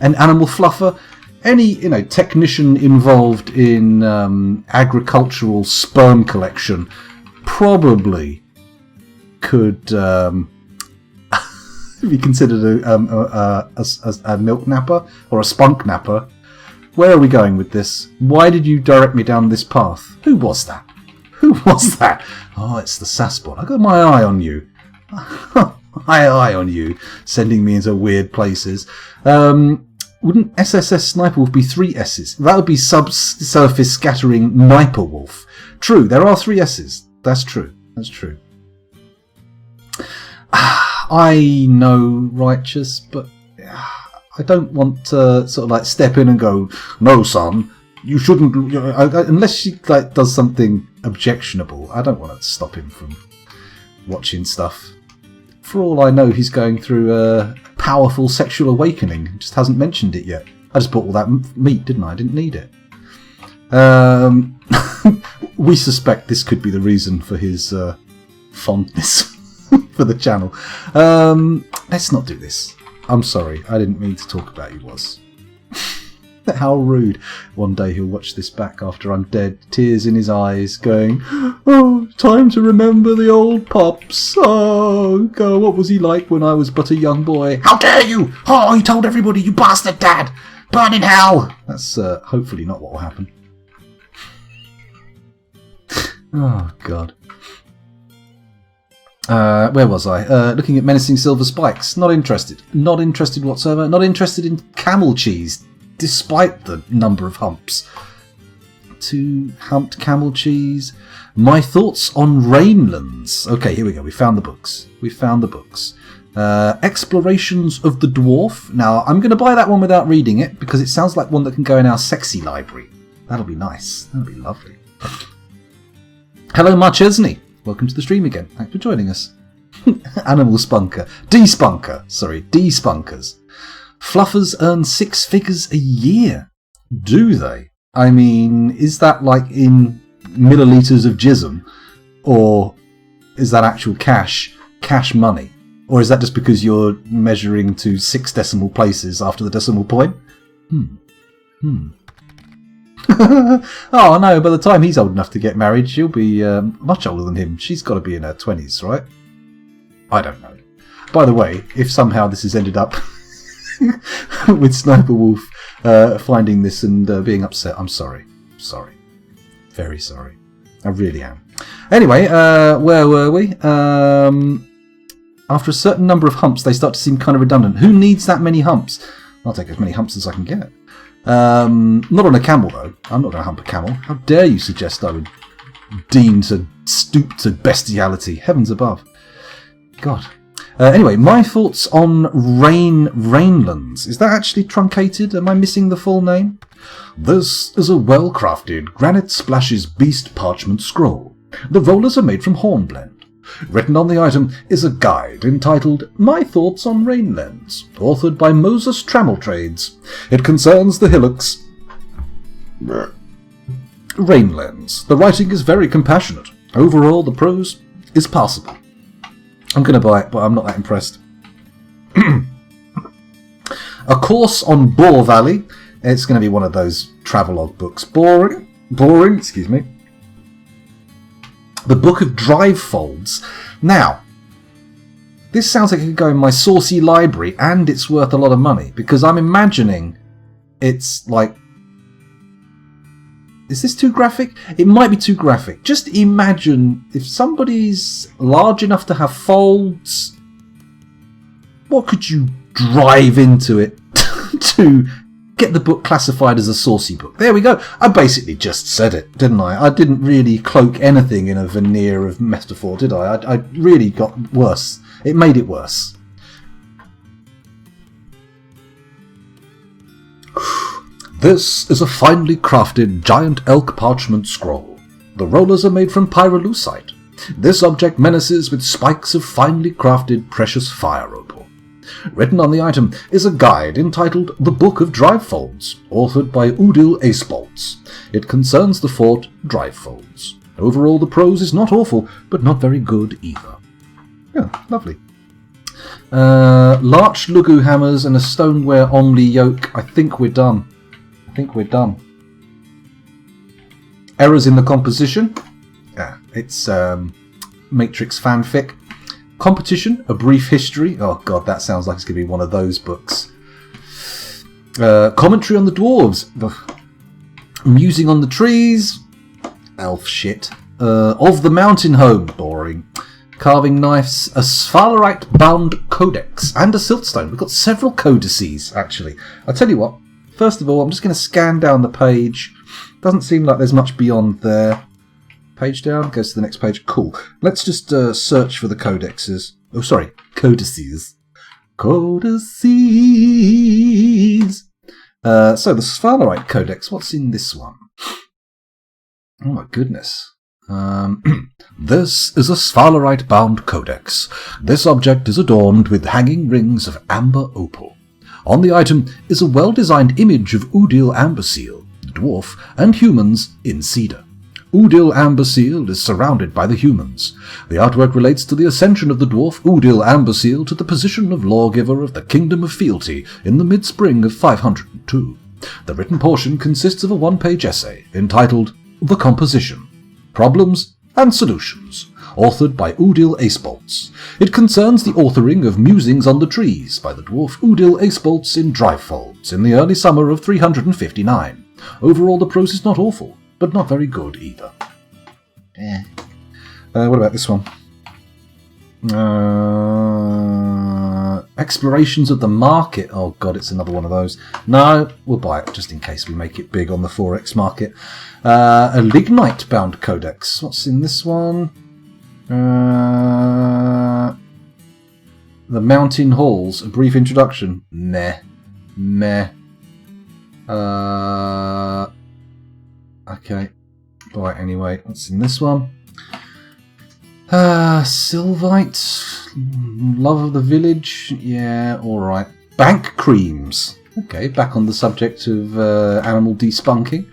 An animal fluffer. Any, technician involved in agricultural sperm collection probably could be considered a milk napper or a spunk napper. Where are we going with this? Why did you direct me down this path? Who was that? Oh, it's the Sasspot. I got my eye on you. My eye on you, sending me into weird places. Wouldn't SSS Sniper Wolf be 3 S's? That would be subsurface scattering Sniper Wolf. True, there are 3 S's. That's true. I know, Righteous, but I don't want to sort of like step in and go, no, son, you shouldn't, unless she does something objectionable. I don't want to stop him from watching stuff. For all I know, he's going through a powerful sexual awakening. Just hasn't mentioned it yet. I just bought all that meat, didn't I? I didn't need it. We suspect this could be the reason for his fondness for the channel. Let's not do this. I'm sorry. I didn't mean to talk about you, Was. How rude. One day he'll watch this back after I'm dead, tears in his eyes, going, oh, time to remember the old Pops. Oh, God, what was he like when I was but a young boy? How dare you! Oh, he told everybody, you bastard dad! Burn in hell! That's hopefully not what will happen. Oh, God. Where was I? Looking at menacing silver spikes. Not interested. Not interested whatsoever. Not interested in camel cheese, despite the number of humps. 2 humped camel cheese. My thoughts on Rainlands. Okay, here we go. We found the books. Explorations of the Dwarf. Now, I'm going to buy that one without reading it, because it sounds like one that can go in our sexy library. That'll be nice. That'll be lovely. Hello, Marchesney. Welcome to the stream again. Thanks for joining us. Animal Spunker. D-Spunker. Sorry, D-Spunkers. Fluffers earn 6 figures a year. Do they? I mean, is that like in millilitres of jism? Or is that actual cash money? Or is that just because you're measuring to 6 decimal places after the decimal point? Oh no, by the time he's old enough to get married, she'll be much older than him. She's got to be in her 20s, right? I don't know. By the way, if somehow this has ended up with Sniper Wolf finding this and being upset, I'm sorry. Sorry. Very sorry. I really am. Anyway, where were we? After a certain number of humps, they start to seem kind of redundant. Who needs that many humps? I'll take as many humps as I can get. Not on a camel, though. I'm not going to hump a camel. How dare you suggest I would deem to stoop to bestiality? Heavens above. God. Anyway, my thoughts on Rainlands. Is that actually truncated? Am I missing the full name? This is a well-crafted granite splashes beast parchment scroll. The rollers are made from hornblende. Written on the item is a guide entitled My Thoughts on Rainlands, authored by Moses Trameltrades. It concerns the hillocks. Rainlands. The writing is very compassionate. Overall, the prose is passable. I'm going to buy it, but I'm not that impressed. A course on Boar Valley. It's going to be one of those travelogue books. Boring, excuse me. The Book of Drive Folds. Now, this sounds like it could go in my saucy library, and it's worth a lot of money, because I'm imagining it's like... Is this too graphic? It might be too graphic. Just imagine if somebody's large enough to have folds, what could you drive into it to get the book classified as a saucy book? There we go. I basically just said it, didn't I? I didn't really cloak anything in a veneer of metaphor, did I? I really got worse. It made it worse. This is a finely crafted giant elk parchment scroll. The rollers are made from pyrolusite. This object menaces with spikes of finely crafted precious fire opal. Written on the item is a guide entitled The Book of Drivefolds, authored by Udil Acebolts. It concerns the fort Drivefolds. Overall, the prose is not awful, but not very good either. Yeah, lovely. Larch lugu hammers and a stoneware only yoke. I think we're done. Errors in the composition. It's Matrix fanfic. Competition, A Brief History. Oh god, that sounds like it's going to be one of those books. Commentary on the dwarves. Musing on the trees. Elf shit. Of the Mountain Home. Boring. Carving knives. A sphalerite bound codex. And a siltstone. We've got several codices, actually. I'll tell you what. First of all, I'm just going to scan down the page. Doesn't seem like there's much beyond there. Page down, goes to the next page. Cool. Let's just search for the codexes. Oh, sorry. Codices. So, the Sphalerite Codex. What's in this one? Oh, my goodness. This is a Sphalerite-bound codex. This object is adorned with hanging rings of amber opal. On the item is a well-designed image of Udil Amberseal, the dwarf, and humans in cedar. Udil Amberseal is surrounded by the humans. The artwork relates to the ascension of the dwarf Udil Amberseal to the position of lawgiver of the Kingdom of Fealty in the mid-spring of 502. The written portion consists of a one-page essay entitled The Composition, Problems and Solutions, authored by Udil Acebolts. It concerns the authoring of Musings on the Trees by the dwarf Udil Acebolts in Drivefolds in the early summer of 359. Overall, the prose is not awful, but not very good either. What about this one? Explorations of the Market. Oh god, it's another one of those. No, we'll buy it just in case we make it big on the Forex market. A Lignite-bound codex. What's in this one? The Mountain Halls. A brief introduction. Meh. Okay. Buy it anyway. What's in this one? Sylvite. Love of the Village. Yeah, alright. Bank Creams. Okay, back on the subject of animal despunking.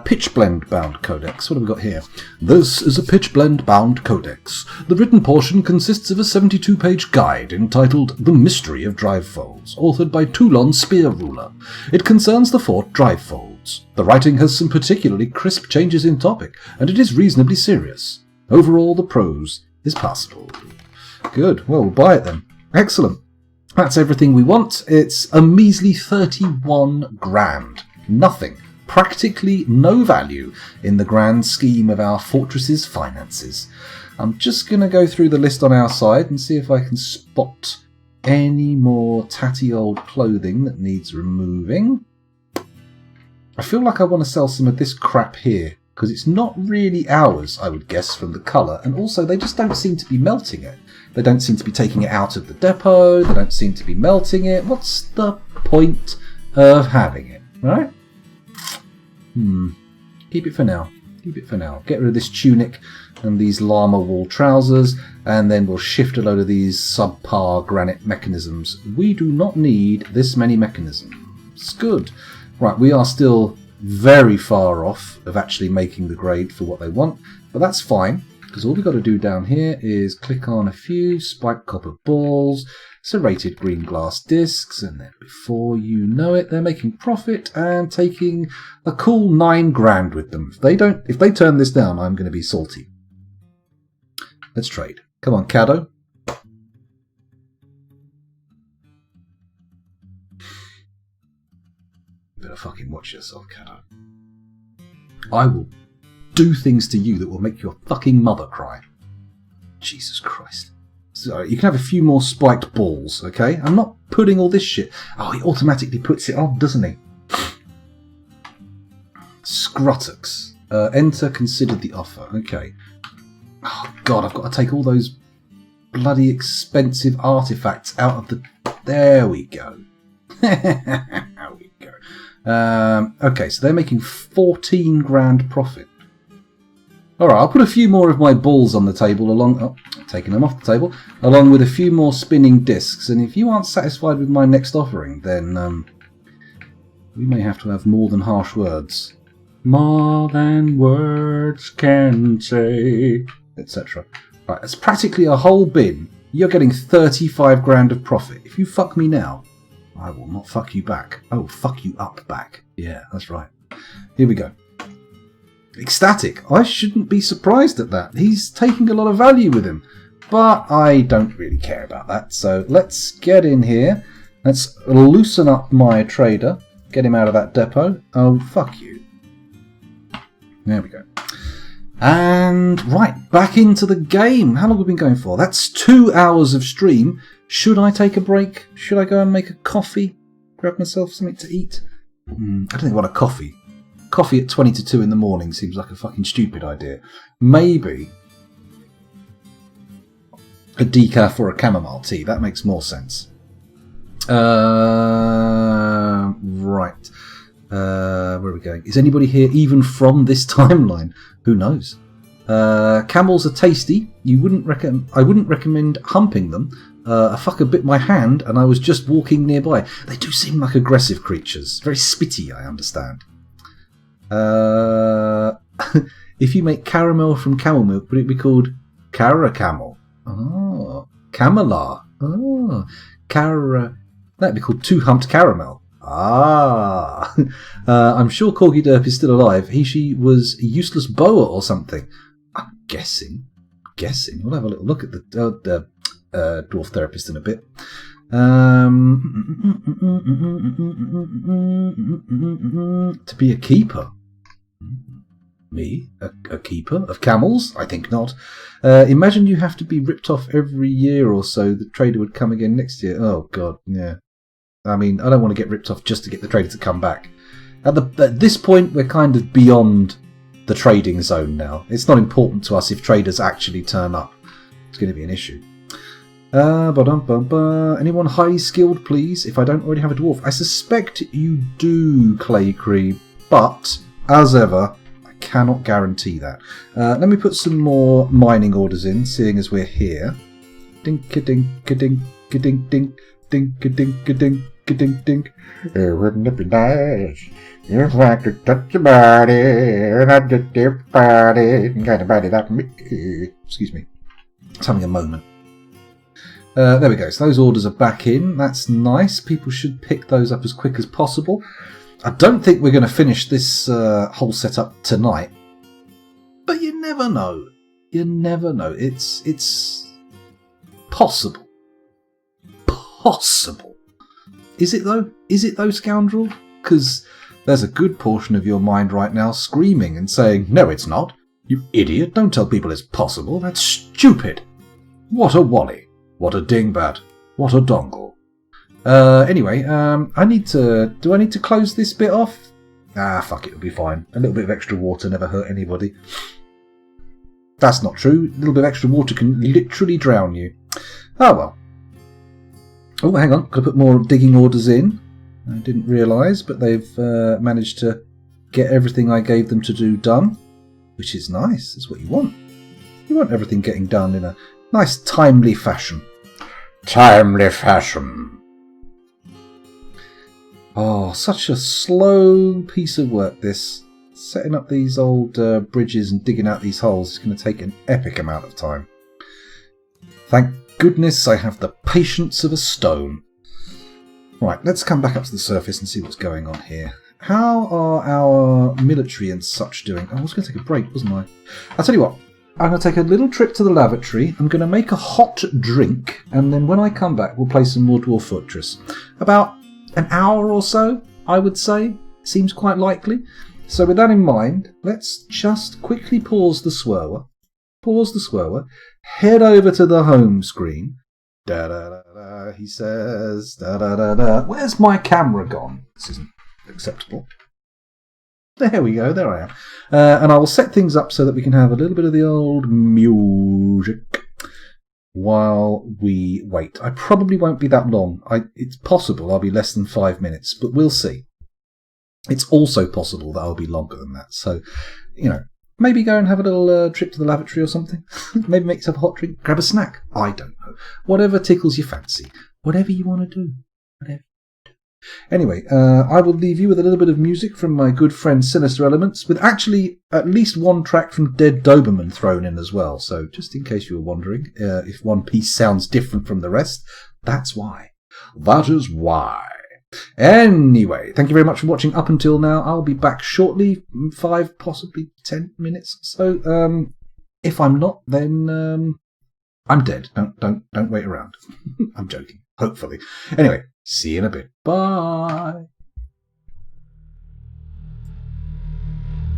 Pitch blend bound codex. What have we got here? This is a pitch blend bound codex. The written portion consists of a 72-page guide entitled The Mystery of Drive Folds, authored by Toulon Spear Ruler. It concerns the fort drive folds. The writing has some particularly crisp changes in topic, and it is reasonably serious. Overall, the prose is passable. Good. Well, we'll buy it then. Excellent. That's everything we want. It's a measly 31 grand. Nothing. Practically no value in the grand scheme of our fortress's finances. I'm just going to go through the list on our side and see if I can spot any more tatty old clothing that needs removing. I feel like I want to sell some of this crap here, because it's not really ours, I would guess, from the colour, and also they just don't seem to be melting it. They don't seem to be taking it out of the depot, they don't seem to be melting it. What's the point of having it, right? Keep it for now. Keep it for now. Get rid of this tunic and these llama wool trousers, and then we'll shift a load of these subpar granite mechanisms. We do not need this many mechanisms. Good. Right, we are still very far off of actually making the grade for what they want, but that's fine, because all we've got to do down here is click on a few spiked copper balls, serrated green glass discs, and then before you know it, they're making profit and taking a cool 9 grand with them. If they turn this down, I'm going to be salty. Let's trade. Come on, Caddo. You better fucking watch yourself, Caddo. I will do things to you that will make your fucking mother cry. Jesus Christ. So you can have a few more spiked balls, okay? I'm not putting all this shit. Oh, he automatically puts it on, doesn't he? Scrutux. Enter, consider the offer. Okay. Oh, God, I've got to take all those bloody expensive artifacts out of the... There we go. There we go. Okay, so they're making 14 grand profit. Alright, I'll put a few more of my balls on the table along... Oh, taking them off the table. Along with a few more spinning discs. And if you aren't satisfied with my next offering, then we may have to have more than harsh words. More than words can say, etc. Right, that's practically a whole bin. You're getting 35 grand of profit. If you fuck me now, I will not fuck you back. I will fuck you up back. Yeah, that's right. Here we go. Ecstatic. I shouldn't be surprised at that. He's taking a lot of value with him. But I don't really care about that. So let's get in here. Let's loosen up my trader. Get him out of that depot. Oh, fuck you. There we go. And right, back into the game. How long have we been going for? That's 2 hours of stream. Should I take a break? Should I go and make a coffee? Grab myself something to eat? I don't think I want a coffee. Coffee at 20 to 2 in the morning seems like a fucking stupid idea. Maybe a decaf or a chamomile tea. That makes more sense. Right. Where are we going? Is anybody here even from this timeline? Who knows? Camels are tasty. I wouldn't recommend humping them. A fucker bit my hand and I was just walking nearby. They do seem like aggressive creatures. Very spitty, I understand. If you make caramel from camel milk, would it be called Cara-camel? Oh, Camelar. Oh, that'd be called Two-Humped Caramel. Ah, I'm sure Corgi Derp is still alive. She was a useless boa or something. I'm guessing. We'll have a little look at the dwarf therapist in a bit. To be a keeper. Me? A keeper of camels? I think not. Imagine you have to be ripped off every year or so. The trader would come again next year. Oh, God, yeah. I mean, I don't want to get ripped off just to get the trader to come back. At this point, we're kind of beyond the trading zone now. It's not important to us if traders actually turn up. It's going to be an issue. Anyone highly skilled, please? If I don't already have a dwarf. I suspect you do, Clay Cream, but, as ever, I cannot guarantee that. Let me put some more mining orders in, seeing as we're here. Dink-a-dink-a-dink-a-dink-dink. Dink-a-dink-a-dink. Dink, dink. Wouldn't it be nice if I could touch your body and I did your body and kind of body that me? Excuse me. It's having a moment. There we go. So those orders are back in. That's nice. People should pick those up as quick as possible. I don't think we're going to finish this whole setup tonight. But you never know. You never know. It's possible. Possible. Is it though? Is it though, scoundrel? Because there's a good portion of your mind right now screaming and saying, no, it's not. You idiot. Don't tell people it's possible. That's stupid. What a wally. What a dingbat. What a dongle. Anyway, I need to... Do I need to close this bit off? Fuck it. It'll be fine. A little bit of extra water never hurt anybody. That's not true. A little bit of extra water can literally drown you. Oh, well. Oh, hang on. Got to put more digging orders in. I didn't realise, but they've managed to get everything I gave them to do done, which is nice. That's what you want. You want everything getting done in a nice, timely fashion. Timely fashion. Oh, such a slow piece of work, this. Setting up these old bridges and digging out these holes is going to take an epic amount of time. Thank goodness I have the patience of a stone. Right, let's come back up to the surface and see what's going on here. How are our military and such doing? I was going to take a break, wasn't I? I'll tell you what. I'm going to take a little trip to the lavatory. I'm going to make a hot drink. And then when I come back, we'll play some more Dwarf Fortress. About an hour or so, I would say. Seems quite likely. So with that in mind, let's just quickly pause the swirler. Pause the swirler. Head over to the home screen. Da-da-da-da, he says. Da-da-da-da. Where's my camera gone? This isn't acceptable. There we go. There I am. And I will set things up so that we can have a little bit of the old music while we wait. I probably won't be that long. It's possible I'll be less than 5 minutes, but we'll see. It's also possible that I'll be longer than that. So, maybe go and have a little trip to the lavatory or something. Maybe make yourself a hot drink. Grab a snack. I don't know. Whatever tickles your fancy. Whatever you want to do. Whatever. Anyway, I will leave you with a little bit of music from my good friend Sinister Elements, with actually at least one track from Dead Doberman thrown in as well. So, just in case you were wondering, if one piece sounds different from the rest, that's why. That is why. Anyway, thank you very much for watching up until now. I'll be back shortly, 5, possibly 10 minutes. So, if I'm not, then I'm dead. Don't wait around. I'm joking. Hopefully. Anyway, see you in a bit. Bye.